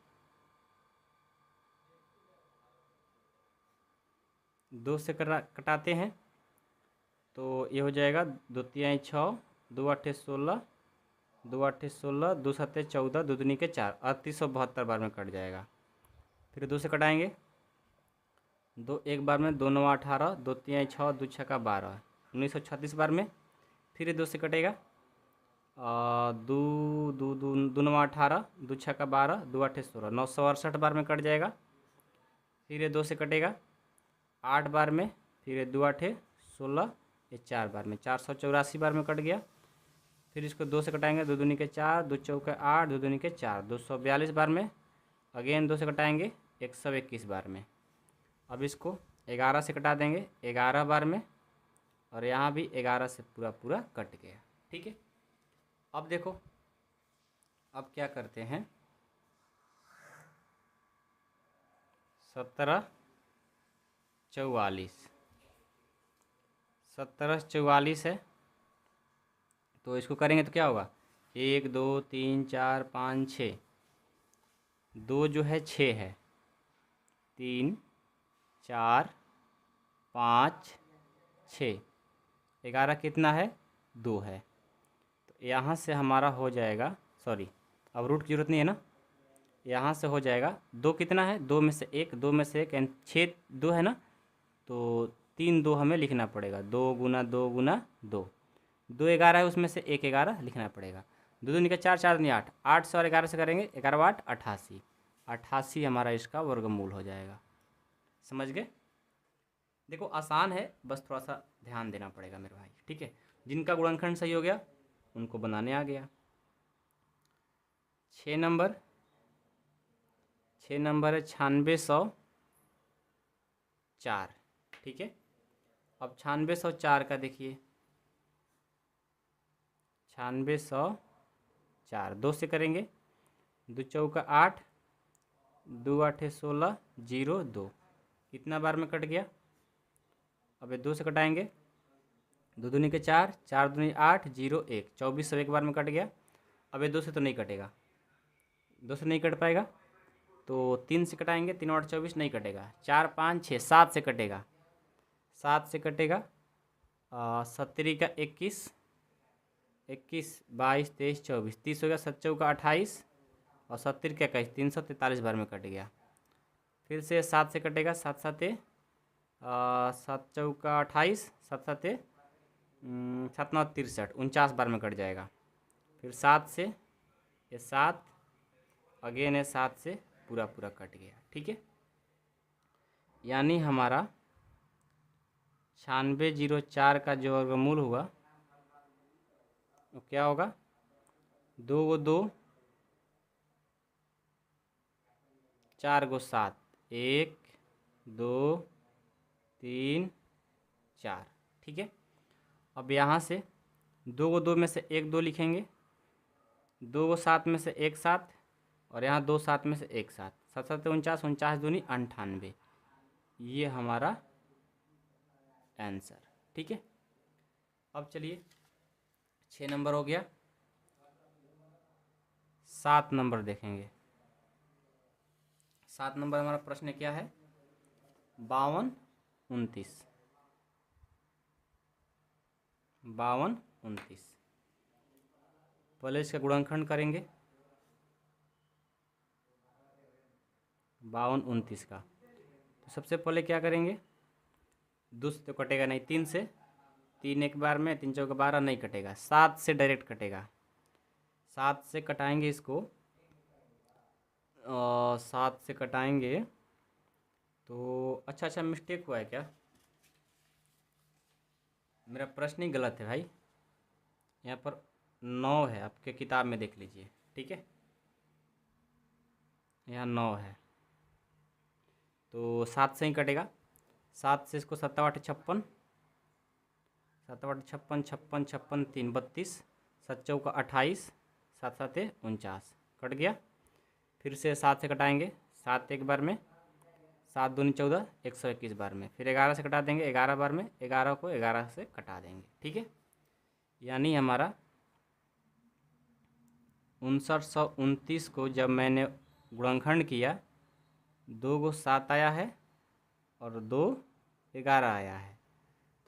2 से कटाते हैं तो ये हो जाएगा 2 तिहाई 6, 2 आठे 16, 2 आठे 16, 2 सत्ते 14, 2 दूनी के 4, 3872 बार में कट जाएगा। फिर 2 से कटाएंगे, 2 एक बार में, 2 9 18, 2 तिहाई 6, 2 छक्का 12, 1936 बार में। फिर 2 से कटेगा, दो दो दो दो नौ 18, 2 छक्का 12, 2 आठे 16, 968 बार में कट जाएगा। फिर ये 2 से कटेगा 8 बार में, फिर ये 2 आठे 16, ये 4 बार में, 484 बार में कट गया। फिर इसको 2 से कटाएंगे, 2 दूनी के 4, 2 चौके 8, 2 दूनी के 4, 242 बार में। अगेन 2 से कटाएंगे 121 बार में। अब इसको 11 से कटा देंगे 11 बार में, और यहाँ भी 11 से पूरा पूरा कट गया। ठीक है, अब देखो अब क्या करते हैं, 17 44, 17 44 है तो इसको करेंगे तो क्या होगा, 1 2 3 4 5 6, 2 जो है 6 है, 3 4 5 6, 11 कितना है 2 है, तो यहाँ से हमारा हो जाएगा, सॉरी अब रूट की जरूरत नहीं है ना, यहाँ से हो जाएगा 2 कितना है, 2 में से 1, 2 में से 1 यानी 6 2 है ना, तो 3 2 हमें लिखना पड़ेगा, 2 गुना 2 गुना 2, 2 11 है उसमें से 1 11 लिखना पड़ेगा। 2 दूनी का 4, 4 दूनी 8, 8 से और 11 से करेंगे, 11 8 88, 88 हमारा इसका वर्गमूल हो जाएगा। समझ गए? देखो आसान है, बस थोड़ा सा ध्यान देना पड़ेगा मेरे भाई। ठीक है, जिनका गुणनखंड सही हो गया उनको बनाने आ गया। 6 नंबर, 6 नंबर है 9604। ठीक है, अब 9604 का देखिए, 9604 2 से करेंगे, 2 चौका 8, 2 आठे 16, 0 2, कितना बार में कट गया। अब ये 2 से कटाएंगे, 2 दूनी के 4, 4 दूनी 8, 0 1, 24 एक बार में कट गया। अब ये 2 से तो नहीं कटेगा, 2 से नहीं कट पाएगा तो 3 से कटाएंगे, 3 और 24 नहीं कटेगा, 4 5 6 7 से कटेगा, 7 से कटेगा, 70 का 21, 21 22 23 24, 30 हो गया, 7 चौका 28 और 70 का 21, 343 बार में कट गया। फिर से 7 से कटेगा, 7 7 7 चौका 28, 7 7 7 9 63, 49 बार में कट जाएगा। फिर 7 से ये 7, अगेन है 7 से पूरा पूरा कट गया। ठीक है, यानी हमारा 9604 का जो वर्गमूल हुआ वो क्या होगा, 2 गो 2, 4 गो 7, 1 2 3 4। ठीक है, अब यहाँ से 2 गो 2 में से 1 2 लिखेंगे, 2 गो 7 में से 1 7, और यहाँ 2 7 में से 1 7, 7 7 49, 49 दूनी 98, ये हमारा आंसर। ठीक है, अब चलिए 6 नंबर हो गया, 7 नंबर देखेंगे। 7 नंबर हमारा प्रश्न क्या है, 52 29, 52 29। पहले इसका गुणनखंड करेंगे, 52 29 का। तो सबसे पहले क्या करेंगे, 2 से तो कटेगा नहीं, 3 से, 3 एक बार में, 3 चौके 12 नहीं कटेगा, 7 से डायरेक्ट कटेगा। 7 से कटाएंगे इसको, 7 से कटाएंगे तो अच्छा मिस्टेक हुआ है क्या, मेरा प्रश्न ही गलत है भाई। यहाँ पर 9 है, आपके किताब में देख लीजिए, ठीक है, यहाँ 9 है, तो 7 से ही कटेगा। 7 से इसको 7 8 56, 7 8 56, 56 56 3 32, 7 चौका 28, 7 7 49, कट गया। फिर से 7 से कटाएंगे, 7 एक बार में, 7 दूनी 14, 121 बार में, फिर 11 से कटा देंगे 11 बार में, 11 को 11 से कटा देंगे, ठीक है। यानी हमारा 5929 को जब मैंने गुणनखंड किया, 2 को 7 आया है और 2 11 आया है,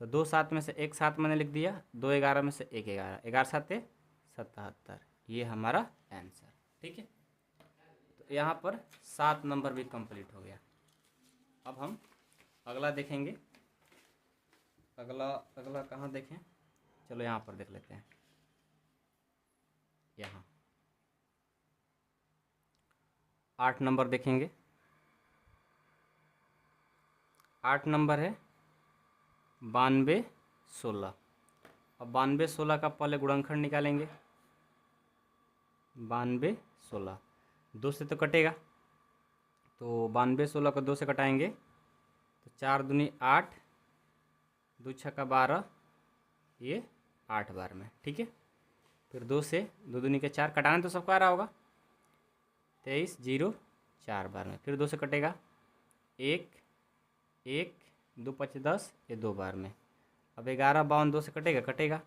तो 2 7 में से 1 7 मैंने लिख दिया, 2 11 में से 1 11, 11 7 77, ये हमारा आंसर, ठीक है। तो यहाँ पर 7 नंबर भी कंप्लीट हो गया। अब हम अगला देखेंगे। अगला कहाँ देखें, चलो यहाँ पर देख लेते हैं। यहाँ 8 नंबर देखेंगे। 8 नंबर है 92 16। अब 92 16 का पहले गुणनखंड निकालेंगे। 92 16 2 से तो कटेगा, तो 92 16 को 2 से कटाएंगे तो 4 दूनी 8, 2 छक्का 12, ये 8 बार में, ठीक है। फिर 2 से 2 दूनी के 4, कटाना तो सबको आ रहा होगा, 23 0 4 बार में, फिर 2 से कटेगा 1 1 2 5 10, ये 2 बार में। अब 11 52 2 से कटेगा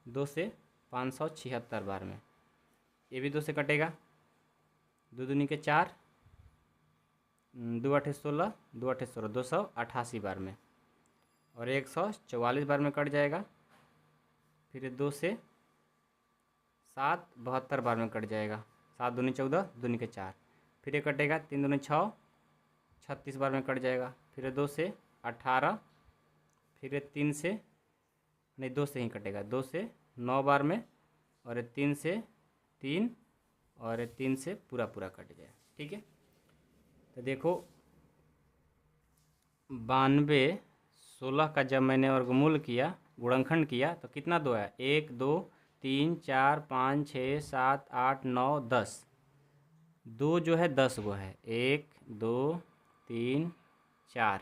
2 से 576 बार में, ये भी 2 से कटेगा, 2 दूनी के 4, 2 8 16, 2 8 16, 288 बार में, और 144 बार में कट जाएगा। फिर 2 से 7 72 बार में कट जाएगा, 7 दूनी 14, दूनी के 4, फिर ये कटेगा, 3 दूनी 6 36 बार में कट जाएगा। फिर 2 से 18, फिर 3 से नहीं 2 से ही कटेगा, 2 से 9 बार में, और 3 से 3, और 3 से पूरा कट जाए, ठीक है। तो देखो 92 16 का जब मैंने वर्गमूल किया, गुणनखंड किया, तो कितना 2 है, 1 2 3 4 5 6 7 8 9 10, 2 जो है 10 गो है, 1 2 3 4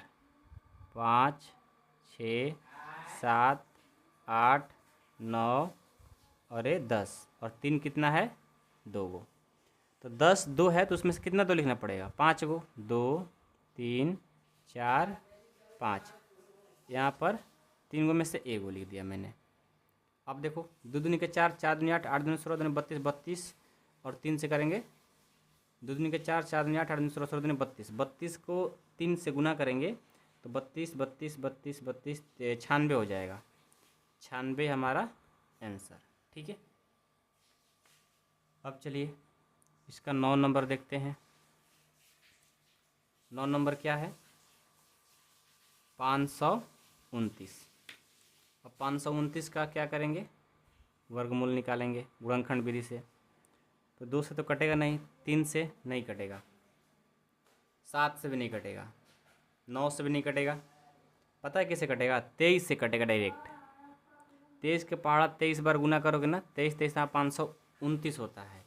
5 6 7 8 9 और ये 10, और 3 कितना है, 2 गो। तो 10 2 है, तो उसमें से कितना 2 लिखना पड़ेगा, 5 गो, 2 3 4 5, यहाँ पर 3 गो में से 1 गो लिख दिया मैंने। अब देखो 2 दूनी के 4, 4 दूनी 8, 8 दूनी 16, 2 32 32, और 3 से करेंगे, 2 दूनी के 4, 4 दूनी 8, 8 दूनी 16, 16 दूनी 32, 32 को 3 से गुना करेंगे तो 32 32 32 32 96 हो जाएगा, 96 हमारा आंसर, ठीक है। अब चलिए इसका 9 नंबर देखते हैं। 9 नंबर क्या है, 529। अब 529 का क्या करेंगे, वर्गमूल निकालेंगे गुणनखंड विधि से। तो 2 से तो कटेगा नहीं, 3 से नहीं कटेगा, 7 से भी नहीं कटेगा, 9 से भी नहीं कटेगा, पता है कैसे कटेगा, 23 से कटेगा डायरेक्ट। 23 के पहाड़ा 23 बार गुना करोगे ना, 23 23 यहाँ 529 होता है,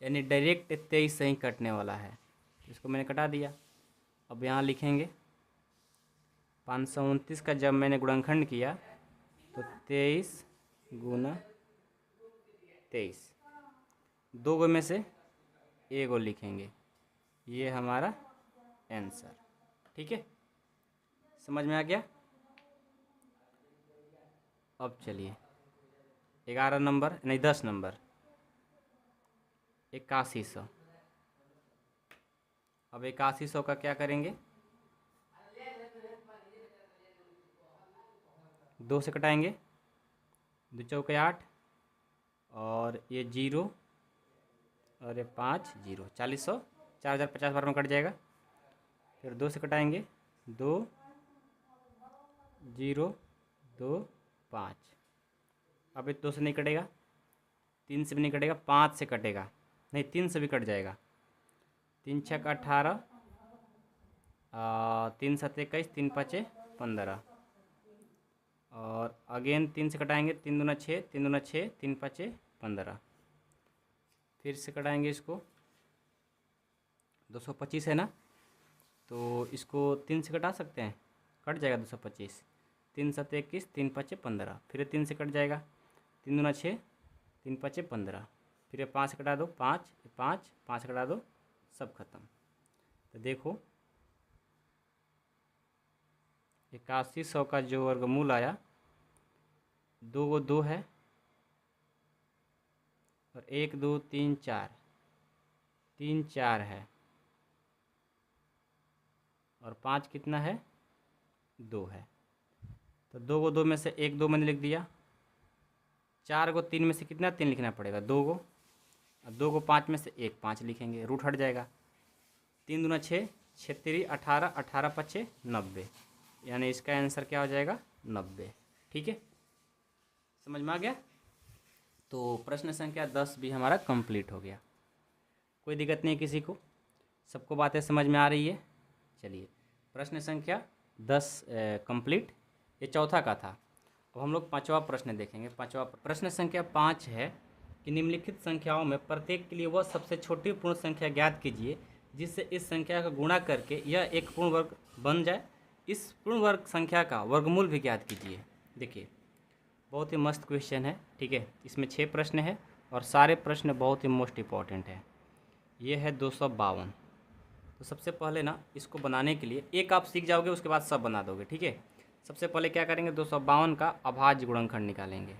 यानी डायरेक्ट 23 से ही कटने वाला है। इसको मैंने कटा दिया। अब यहाँ लिखेंगे 529 का जब मैंने गुणनखंड किया तो 23 गुना 23, 2 गो में से 1 गो लिखेंगे, ये हमारा आंसर, ठीक है। समझ में आ गया। अब चलिए 11 नंबर नहीं 10 नंबर 8100। अब 8100 का क्या करेंगे, 2 से कटाएंगे, 2 चौके 8, और ये 0, और ये 5 0, 40 100, 4050 बार में कट जाएगा। फिर 2 से कटाएंगे 2 0 2 5। अब ये 2 से नहीं कटेगा, 3 से भी नहीं कटेगा, 5 से कटेगा, नहीं 3 से भी कट जाएगा। 3 छक 18, 3 7 21, 3 5 15, और अगेन 3 से कटाएंगे, 3 दूना 6, 3 दूना 6, 3 5 15। फिर से कटाएंगे इसको, 225 है ना, तो इसको 3 से कटा सकते हैं, कट जाएगा 225। 3 7 21, 3 5 15, फिर 3 से कट जाएगा, 3 दूना 6, 3 5 15, फिर 5 से कटा दो, 5 5 5 से कटा दो, सब खत्म। तो देखो 8100 का जो वर्गमूल आया, 2 को 2 है, और 1 2 3 4, 3 4 है, और 5 कितना है, 2 है। तो 2 को 2 में से 1 2 मैंने लिख दिया। 4 को 3 में से कितना 3 लिखना पड़ेगा, 2 को, और 2 को 5 में से 1 5 लिखेंगे, रूट हट जाएगा। 3 दूना 6, 6 3 18, 18 5 90, यानी इसका आंसर क्या हो जाएगा, 90। ठीक है, समझ में आ गया। तो प्रश्न संख्या 10 भी हमारा कंप्लीट हो गया। कोई दिक्कत नहीं किसी को, सबको बातें समझ में आ रही है। चलिए, प्रश्न संख्या 10 कंप्लीट, ये चौथा का था। अब हम लोग पांचवा प्रश्न देखेंगे। पांचवा प्रश्न संख्या 5 है कि निम्नलिखित संख्याओं में प्रत्येक के लिए वह सबसे छोटी पूर्ण संख्या ज्ञात कीजिए जिससे इस संख्या का गुणा करके यह एक पूर्ण वर्ग बन जाए। इस पूर्ण वर्ग संख्या का वर्गमूल भी ज्ञात कीजिए। देखिए, बहुत ही मस्त क्वेश्चन है। ठीक है, इसमें 6 प्रश्न है और सारे प्रश्न बहुत ही मोस्ट इम्पॉर्टेंट है। ये है 252। तो सबसे पहले ना इसको बनाने के लिए एक आप सीख जाओगे, उसके बाद सब बना दोगे। ठीक है, सबसे पहले क्या करेंगे, 252 का अभाज्य गुणनखंड निकालेंगे।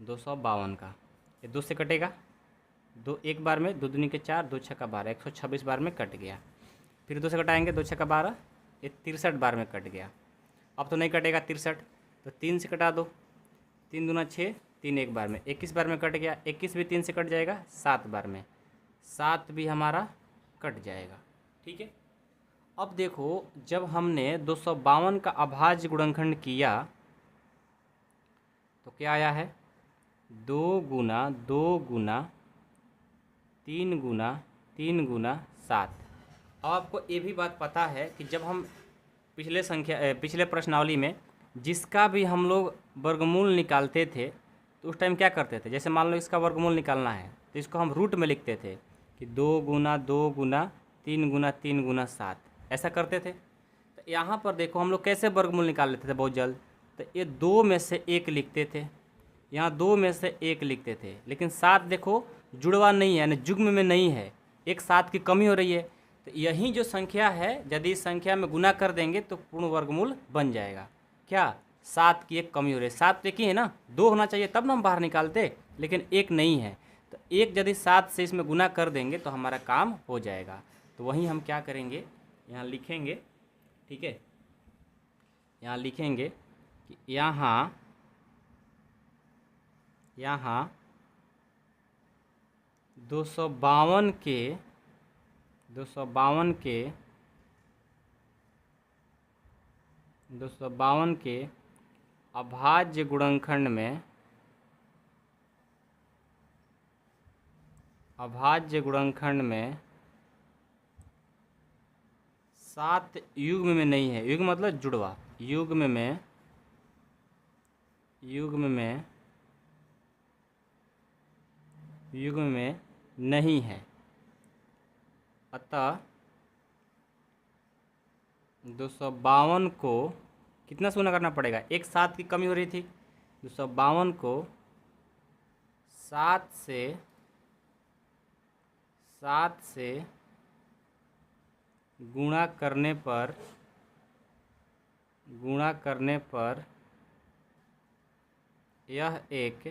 252 का ये 2 से कटेगा, 2 एक बार में, 2 दूनी के 4, 2 छक्का 12, 126 बार में कट गया। फिर 2 से कटाएंगे, 2 छक्का 12, ये 63 बार में कट गया। अब तो नहीं कटेगा 63, तो 3 से कटा दो, 3 दूना 6, 3 एक बार में, 21 बार में कट गया। 21 भी 3 से कट जाएगा, 7 बार में, 7 भी हमारा कट जाएगा। ठीक है, अब देखो जब हमने 252 का अभाज्य गुणनखंड किया तो क्या आया है, 2 गुना 2 गुना 3 गुना 3 गुना 7। अब आपको ये भी बात पता है कि जब हम पिछले प्रश्नावली में जिसका भी हम लोग वर्गमूल निकालते थे तो उस टाइम क्या करते थे, जैसे मान लो इसका वर्गमूल निकालना है तो इसको हम रूट में लिखते थे कि 2 गुना 2 गुना 3 गुना 3 गुना 7, ऐसा करते थे। तो यहाँ पर देखो हम लोग कैसे वर्गमूल निकाल लेते थे बहुत जल्द, तो ये 2 में से 1 लिखते थे, यहाँ 2 में से 1 लिखते थे, लेकिन 7 देखो जुड़वा नहीं है, यानी जुग्म में नहीं है, एक 7 की कमी हो रही है। तो यही जो संख्या है यदि इस संख्या में गुना कर देंगे तो पूर्ण वर्गमूल बन जाएगा। क्या, 7 की एक कमी हो रही है, 7 एक ही है ना, 2 होना चाहिए तब ना हम बाहर निकालते, लेकिन 1 नहीं है। तो 1 यदि 7 से इसमें गुना कर देंगे तो हमारा काम हो जाएगा। तो वहीं हम क्या करेंगे, यहाँ लिखेंगे। ठीक है, यहाँ लिखेंगे कि यहाँ 252 के अभाज्य गुणनखंड में 7 युग्म में नहीं है, युग्म मतलब जुड़वा, युग्म में नहीं है। अतः 252 को कितना से गुना करना पड़ेगा, एक 7 की कमी हो रही थी, 252 को 7 से गुणा करने पर यह एक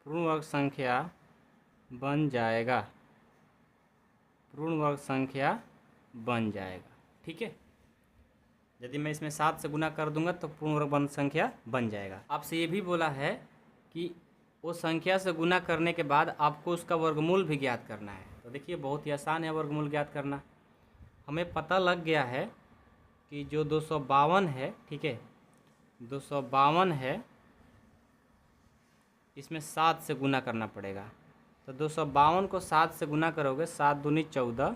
पूर्ण वर्ग संख्या बन जाएगा। पूर्ण वर्ग संख्या बन जाएगा। ठीक है, यदि मैं इसमें 7 से गुना कर दूंगा तो पूर्ण वर्ग संख्या बन जाएगा। आपसे ये भी बोला है कि वो संख्या से गुना करने के बाद आपको उसका वर्गमूल भी ज्ञात करना है। तो देखिए बहुत ही आसान है वर्गमूल ज्ञात करना। हमें पता लग गया है कि जो 252 है, ठीक है, 252 है, इसमें 7 से गुना करना पड़ेगा। तो 252 को 7 से गुना करोगे, 7 दूनी 14,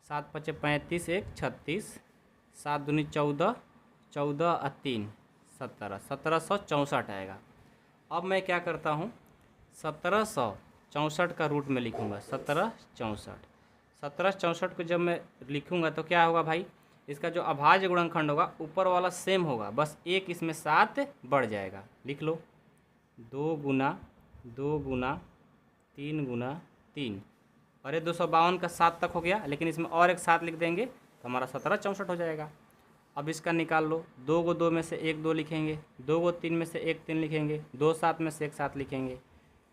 7 पचे 35, 1 36, 7 दूनी 14, 14 और 3 17, 1764 आएगा। अब मैं क्या करता हूँ, 1764 का रूट में लिखूँगा। 1764 को जब मैं लिखूँगा तो क्या होगा भाई, इसका जो अभाज्य गुणनखंड होगा ऊपर वाला सेम होगा, बस एक इसमें 7 बढ़ जाएगा। लिख लो 2 गुना 2 गुना 3 गुना 3। अरे 252 का 7 तक हो गया, लेकिन इसमें और एक 7 लिख देंगे तो हमारा 1764 हो जाएगा। अब इसका निकाल लो, 2 को 2 में से 1 2 लिखेंगे, 2 को 3 में से 1 3 लिखेंगे, 2 7 में से 1 7 लिखेंगे।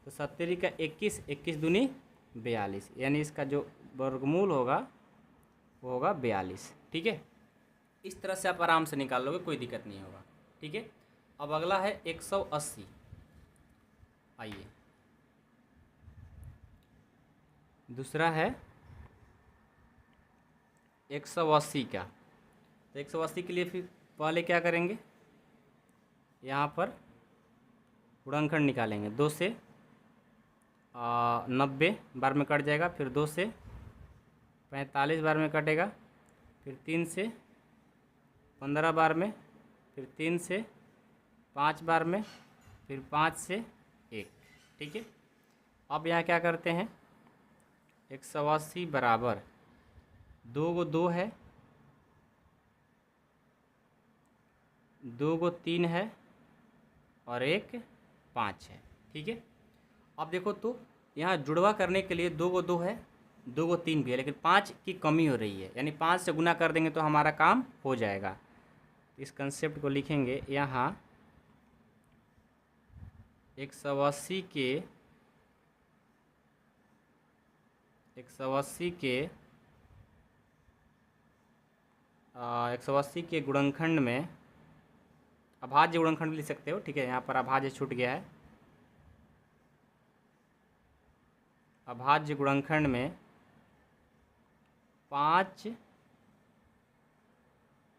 तो 70 का 21, 21 दूनी 42, यानी इसका जो वर्गमूल होगा वो होगा 42। ठीक है, इस तरह से आप आराम से निकाल लोगे, कोई दिक्कत नहीं होगा। ठीक है, अब अगला है 180। आइए दूसरा है 180 का। तो 180 के लिए फिर पहले क्या करेंगे, यहाँ पर गुणनखंड निकालेंगे। 2 से 90 बार में कट जाएगा, फिर 2 से 45 बार में कटेगा, फिर 3 से 15 बार में, फिर 3 से 5 बार में, फिर 5 से 1। ठीक है, अब यहाँ क्या करते हैं, 180 बराबर 2 को 2 है, 2 को 3 है और 1 5 है। ठीक है, अब देखो तो यहाँ जुड़वा करने के लिए 2 को 2 है, 2 को 3 भी है, लेकिन 5 की कमी हो रही है, यानी 5 से गुना कर देंगे तो हमारा काम हो जाएगा। इस कंसेप्ट को लिखेंगे यहाँ 180 के 180 के गुणनखंड में अभाज्य गुणनखंड भी लिख सकते हो। ठीक है, यहाँ पर अभाज्य छूट गया है। अभाज्य गुणनखंड में 5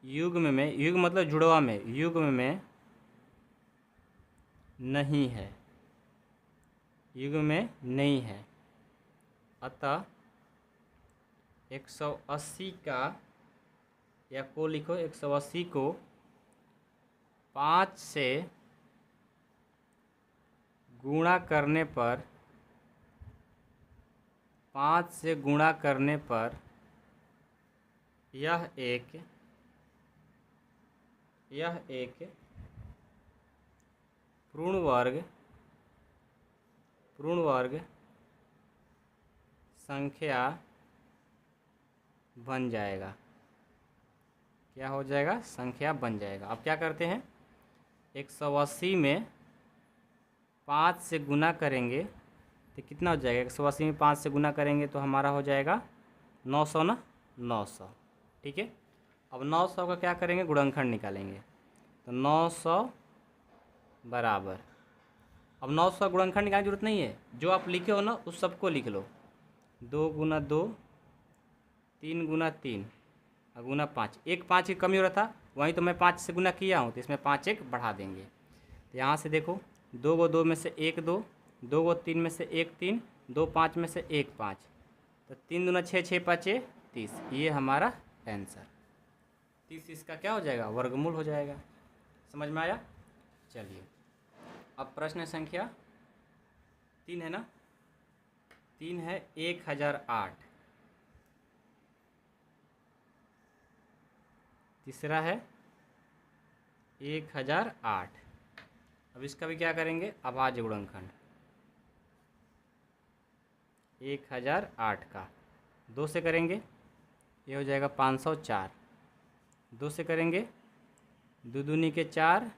युग्म में, युग्म मतलब जुड़वा में, युग्म में नहीं है, युग्म में नहीं है। अतः 180 का, या को लिखो 180 को 5 से गुणा करने पर, 5 से गुणा करने पर यह एक पूर्ण वर्ग संख्या बन जाएगा। क्या हो जाएगा, संख्या बन जाएगा। अब क्या करते हैं, 180 में 5 से गुना करेंगे तो कितना हो जाएगा, 180 में 5 से गुना करेंगे तो हमारा हो जाएगा 900 ना, 900। ठीक है, अब 900 का क्या करेंगे, गुणनखंड निकालेंगे। तो 900 बराबर, अब 900 गुणनखंड निकालने की जरूरत नहीं है, जो आप लिखे हो ना उस सबको लिख लो। 2 गुना 2, 3 गुना 3 और गुना 5। एक 5 की कमी हो रहा था, वहीं तो मैं 5 से गुना किया हूँ, तो इसमें 5 1 बढ़ा देंगे। तो यहाँ से देखो 2 को 2 में से 1 2, 2 को 3 में से 1 3, 2 5 में से 1 5, तो 3 दूना 6, 6 5 30। ये हमारा आंसर 30 इसका क्या हो जाएगा, वर्गमूल हो जाएगा। समझ में आया? चलिए अब प्रश्न संख्या 3 है ना, 3 है 1008। तीसरा है 1008। अब इसका भी क्या करेंगे, अभाज्य गुणनखंड। 1008 का 2 से करेंगे, ये हो जाएगा 504। 2 से करेंगे, 2 दूनी के 4,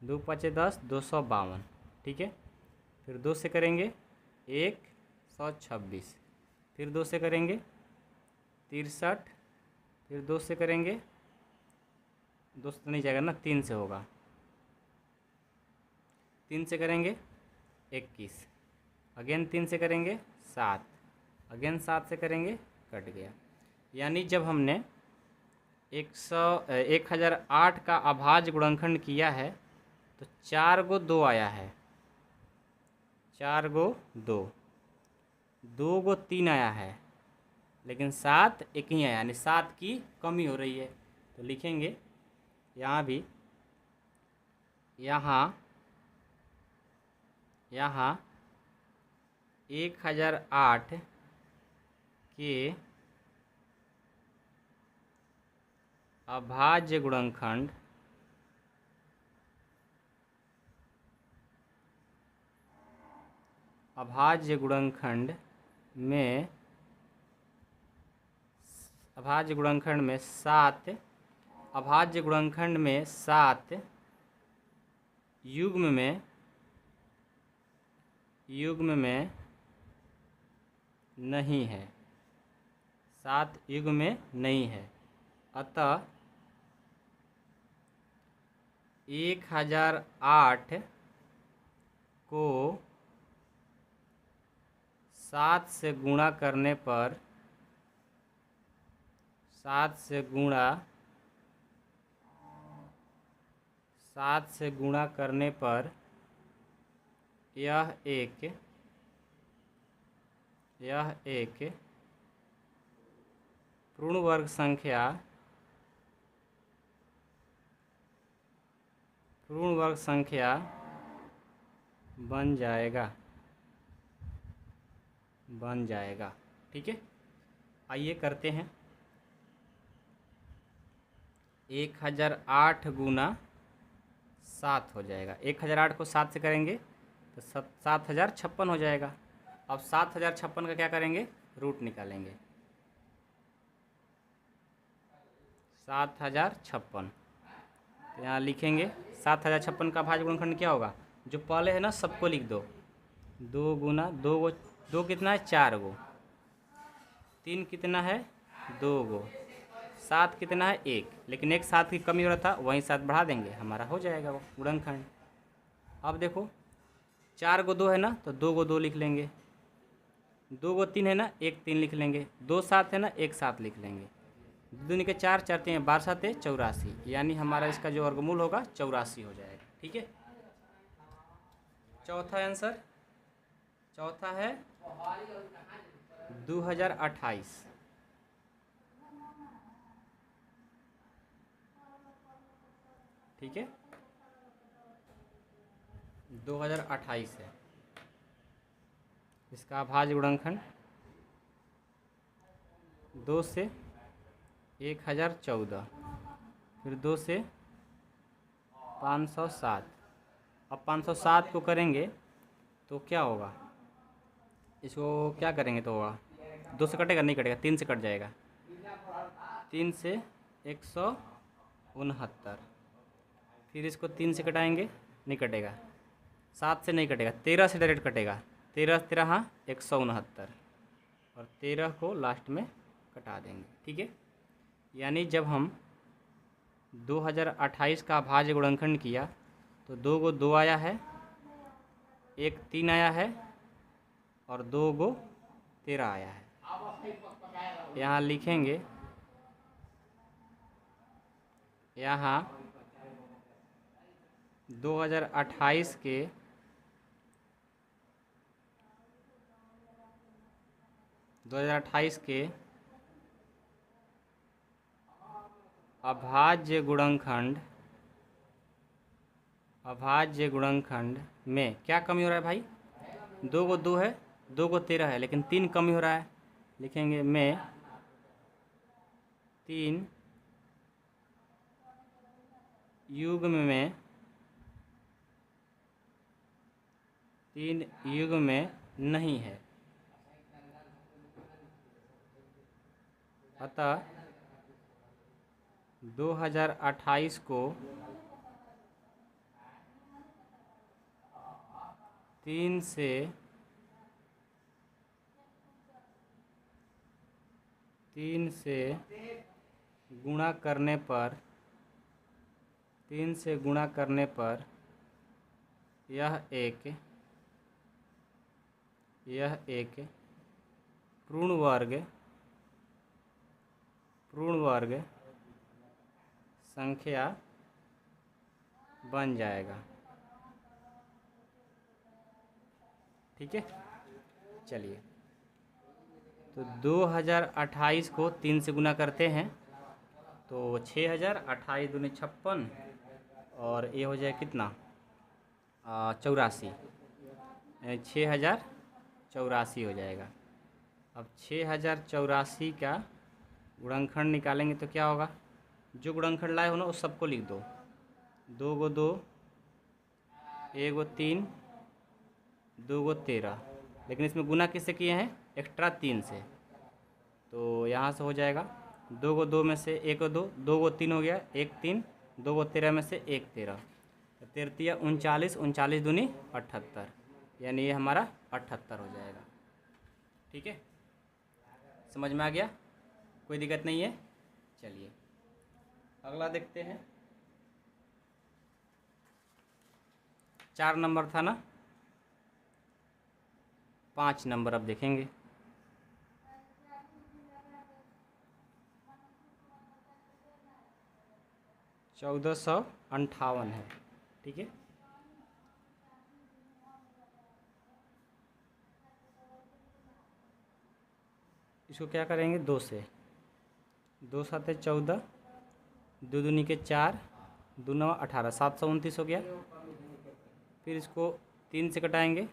2 5 10, 252। ठीक है, फिर 2 से करेंगे 126, फिर 2 से करेंगे 63, फिर 2 से करेंगे, 2 से तो नहीं जाएगा ना, 3 से होगा, 3 से करेंगे 21, अगेन 3 से करेंगे 7, अगेन 7 से करेंगे, कट गया। यानी जब हमने 1008 का अभाज्य गुणनखंड किया है तो 4 गो 2 आया है, 4 गो 2, 2 गो 3 आया है, लेकिन 7 एक ही आया, यानी 7 की कमी हो रही है। तो लिखेंगे यहाँ भी, यहाँ 1008 के अभाज्य गुणनखंड में अभाज्य गुणनखंड में 7 युग्म में नहीं है, 7 युग्म में नहीं है। अतः 1008 को 7 से गुणा करने पर, 7 से गुणा करने पर यह एक पूर्ण वर्ग संख्या बन जाएगा। ठीक है, आइए करते हैं। 1008 गुना 7 हो जाएगा, 1008 को 7 से करेंगे तो 7056 हो जाएगा। अब 7056 का क्या करेंगे, रूट निकालेंगे, 7056। तो यहाँ लिखेंगे 7056 का भाज्य गुणनखंड क्या होगा, जो पहले है ना सबको लिख दो, 2 गुना 2 कितना है, 4 गो, 3 कितना है, 2 गो, 7 कितना है, 1, लेकिन एक 7 की कमी हो रहा था, वहीं 7 बढ़ा देंगे, हमारा हो जाएगा वो गुणनखंड। अब देखो 4 गो 2 है ना, तो 2 गो 2 लिख लेंगे, 2 गो 3 है ना, 1 3 लिख लेंगे, 2 7 है ना, 1 7 लिख लेंगे, 2 के 4 4 3 12 7 84, यानी हमारा इसका जो वर्गमूल होगा 84 हो जाएगा। ठीक है, चौथा आंसर, चौथा है 2028। ठीक है, 2028 है इसका अभाज्य गुणनखंड, 2 से 1014, फिर 2 से 507। अब 507 को करेंगे तो क्या होगा, इसको क्या करेंगे तो होगा, 2 से कटेगा, नहीं कटेगा, 3 से कट जाएगा, 3 से 169, फिर इसको 3 से कटाएंगे, नहीं कटेगा, 7 से नहीं कटेगा, 13 से डायरेक्ट कटेगा, 13 13 हाँ 169, और 13 को लास्ट में कटा देंगे। ठीक है, यानी जब हम 2028 का अभाज्य गुणनखंड किया तो 2 गो 2 आया है, 1 3 आया है, और 2 गो 13 आया है। यहाँ लिखेंगे, यहाँ 2028 के अभाज्य गुणनखंड में क्या कमी हो रहा है भाई, 2 गो 2 है, 2 गो 13 है, लेकिन 3 कमी हो रहा है, लिखेंगे में 3 युग्म में नहीं है। अतः 2028 को 3 से 3 से गुणा करने पर 3 से गुणा करने पर यह एक पूर्ण वर्ग संख्या बन जाएगा। ठीक है, चलिए तो 2028 को 3 से गुना करते हैं तो 6000, 28 दूनी 56 और ये हो जाए कितना 84, 6084 हो जाएगा। अब 6084 का गुणनखंड निकालेंगे तो क्या होगा, जो गुणनखंड लाए हो ना उस सबको लिख दो। 2 गो 2, 1 गो 3, 2 गो 13, लेकिन इसमें गुना किससे किए हैं, एक्स्ट्रा 3 से, तो यहाँ से हो जाएगा 2 गो 2 में से 1 गो 2, 2 गो 3 हो गया 1 3, 2 गो 13 में से 1 13, तो 13 39, 39 दूनी 78, यानी ये हमारा 78 हो जाएगा। ठीक है, समझ में आ गया, कोई दिक्कत नहीं है। चलिए अगला देखते हैं। 4 नंबर था ना, 5 नंबर अब देखेंगे। $1458 है। ठीक है, इसको क्या करेंगे, 2 से, 2 7 14, 2 दूनी के 4, 2 9 18, 729 हो गया। फिर इसको 3 से कटाएंगे,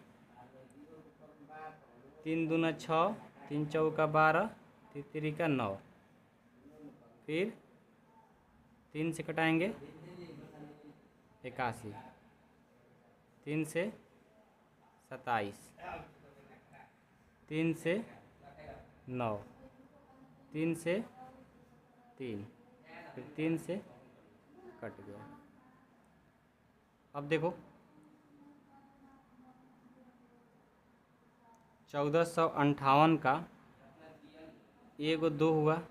3 दूना 6, 3 चौका 12, 3 तिरिका 9, फिर 3 से कटाएंगे 81, 3 से 27, 3 से 9, 3 से 3, फिर 3 से कट गया। अब देखो 1458 का 1 गो 2 हुआ,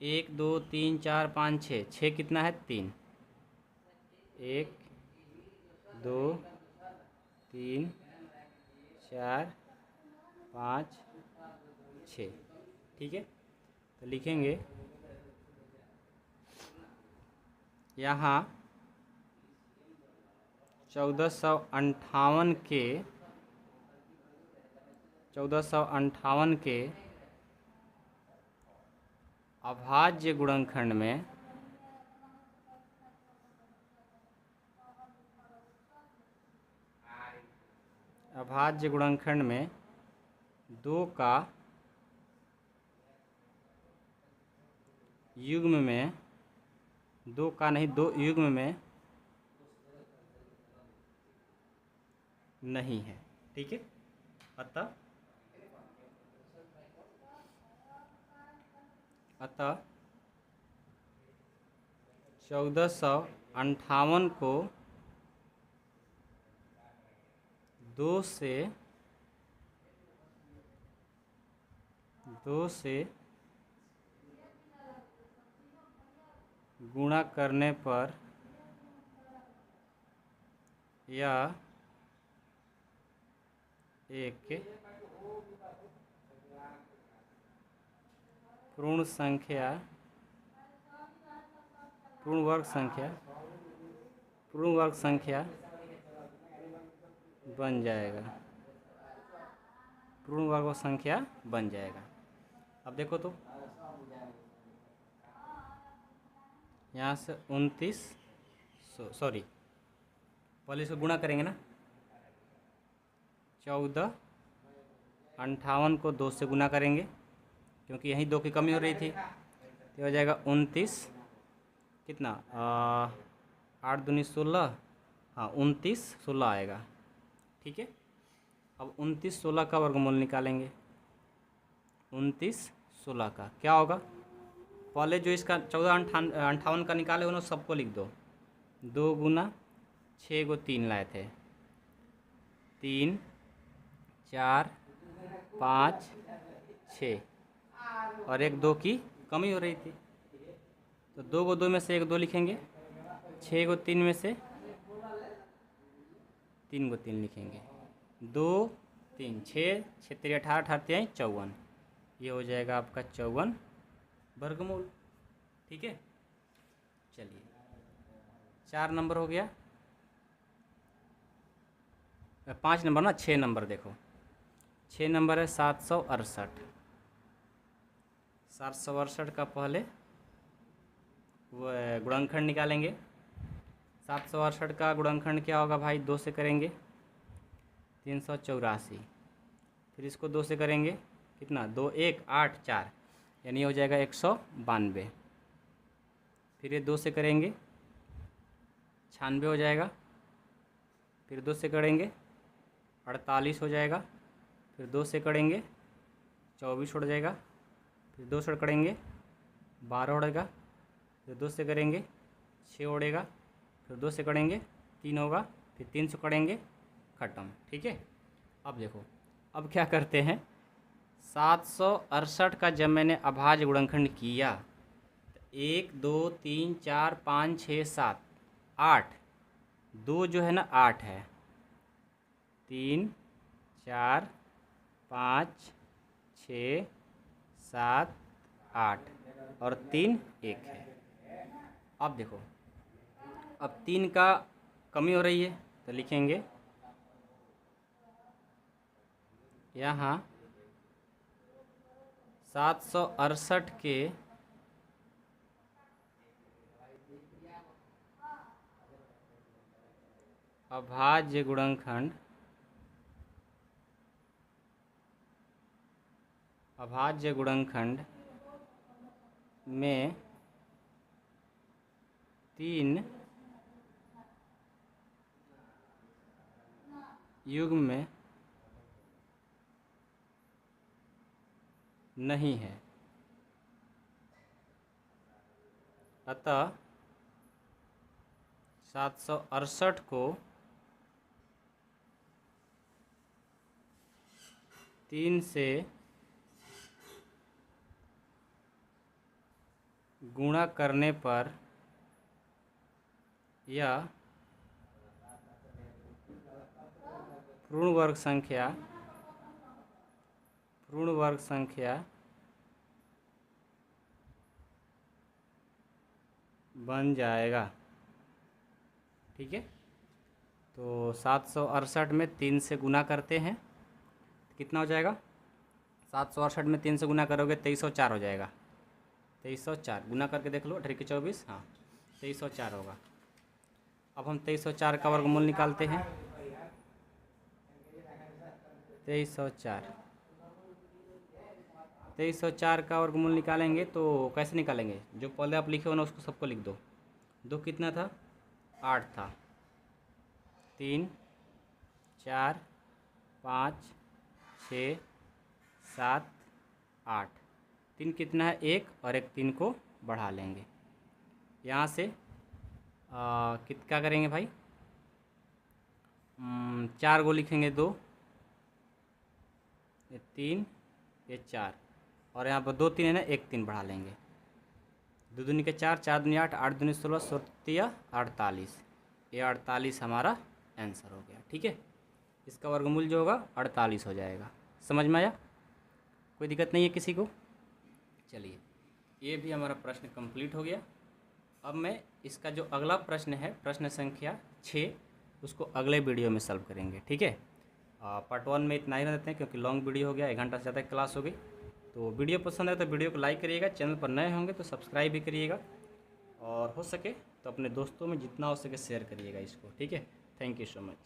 1 2 3 4 5 6, 6 कितना है 3, 1 2 3 4 5 6। ठीक है, तो लिखेंगे यहाँ 1458 के अभाज्य गुणनखंड में में 2 का युग्म में, 2 का नहीं 2 युग्म में नहीं है। ठीक है, अतः 1458 को 2 से गुणा करने पर यह एक पूर्ण वर्ग संख्या बन जाएगा। पूर्ण वर्ग संख्या बन जाएगा। अब देखो तो यहाँ से 29, सॉरी पहले इसको गुणा करेंगे ना, 1458 को 2 से गुना करेंगे क्योंकि यहीं 2 की कमी हो रही थी, तो हो जाएगा 29, कितना 8 दूनी 16, हाँ 29 16 आएगा। ठीक है, अब 29 16 का वर्गमूल निकालेंगे। 29 16 का क्या होगा, पहले जो इसका 1458 का निकाले उन्होंने सबको लिख दो। 2 गुना 6 गो 3 लाए थे, 3 4 5 6, और एक 2 की कमी हो रही थी। तो 2 को 2 में से एक 2 लिखेंगे, 6 को 3 में से 3 को 3 लिखेंगे, 2 3 6 6 3 18 18 3 54, ये हो जाएगा आपका 54 वर्गमूल। ठीक है, चलिए 4 नंबर हो गया, 5 नंबर ना, 6 नंबर देखो, 6 नंबर है 768। 768 का पहले वो गुणनखंड निकालेंगे। 768 का गुणनखंड क्या होगा भाई, 2 से करेंगे 384, फिर इसको 2 से करेंगे कितना, 2 1 8 4, यानी हो जाएगा 192। फिर ये 2 से करेंगे 96 हो जाएगा, फिर 2 से करेंगे 48 हो जाएगा, फिर 2 से करेंगे 24 हो जाएगा, फिर 2 से करेंगे 12 उड़ेगा, फिर 2 से करेंगे 6 उड़ेगा, फिर 2 से करेंगे 3 होगा, फिर 3 से करेंगे ख़त्म। ठीक है, अब देखो, अब क्या करते हैं, 768 का जब मैंने अभाज्य गुणनखंड किया तो 1 2 3 4 5 6 7 8, 2 जो है ना 8 है, 3 4 5 6 7 8 और 3 1 है। अब देखो, अब 3 का कमी हो रही है तो लिखेंगे यहाँ 768 के अभाज्य गुणनखंड, अभाज्य गुणनखंड में 3 युग्म में नहीं है, अतः 768 को 3 से गुणा करने पर यह पूर्ण वर्ग संख्या बन जाएगा। ठीक है, तो 768 में 3 से गुना करते हैं, कितना हो जाएगा, 768 में 3 से गुना करोगे 2304 हो जाएगा, 2304 गुना करके देख लो, 18 के 24, हाँ 2304 होगा। अब हम 2304 का वर्गमूल निकालते हैं, 2304 का वर्गमूल निकालेंगे तो कैसे निकालेंगे, जो पहले आप लिखे हो ना उसको सबको लिख दो। 2 कितना था, 8 था, 3 4 5 6 7 8, 3 कितना है 1 और एक 3 को बढ़ा लेंगे। यहाँ से क्या करेंगे भाई, 4 को लिखेंगे 2, ये 3 ये 4, और यहाँ पर 2 3 है ना, 1 3 बढ़ा लेंगे, 2 दूनी के 4 4 दूनी 8 8 दूनी 16 16 48, ये 48 हमारा आंसर हो गया। ठीक है, इसका वर्गमूल जो होगा 48 हो जाएगा। समझ में आया, कोई दिक्कत नहीं है किसी को। चलिए, ये भी हमारा प्रश्न कंप्लीट हो गया। अब मैं इसका जो अगला प्रश्न है, प्रश्न संख्या 6, उसको अगले वीडियो में सॉल्व करेंगे। ठीक है, पार्ट 1 में इतना ही रह देते हैं क्योंकि लॉन्ग वीडियो हो गया, 1 घंटा से ज़्यादा क्लास हो गई। तो वीडियो पसंद है तो वीडियो को लाइक करिएगा, चैनल पर नए होंगे तो सब्सक्राइब भी करिएगा, और हो सके तो अपने दोस्तों में जितना हो सके शेयर करिएगा इसको। ठीक है, थैंक यू सो मच।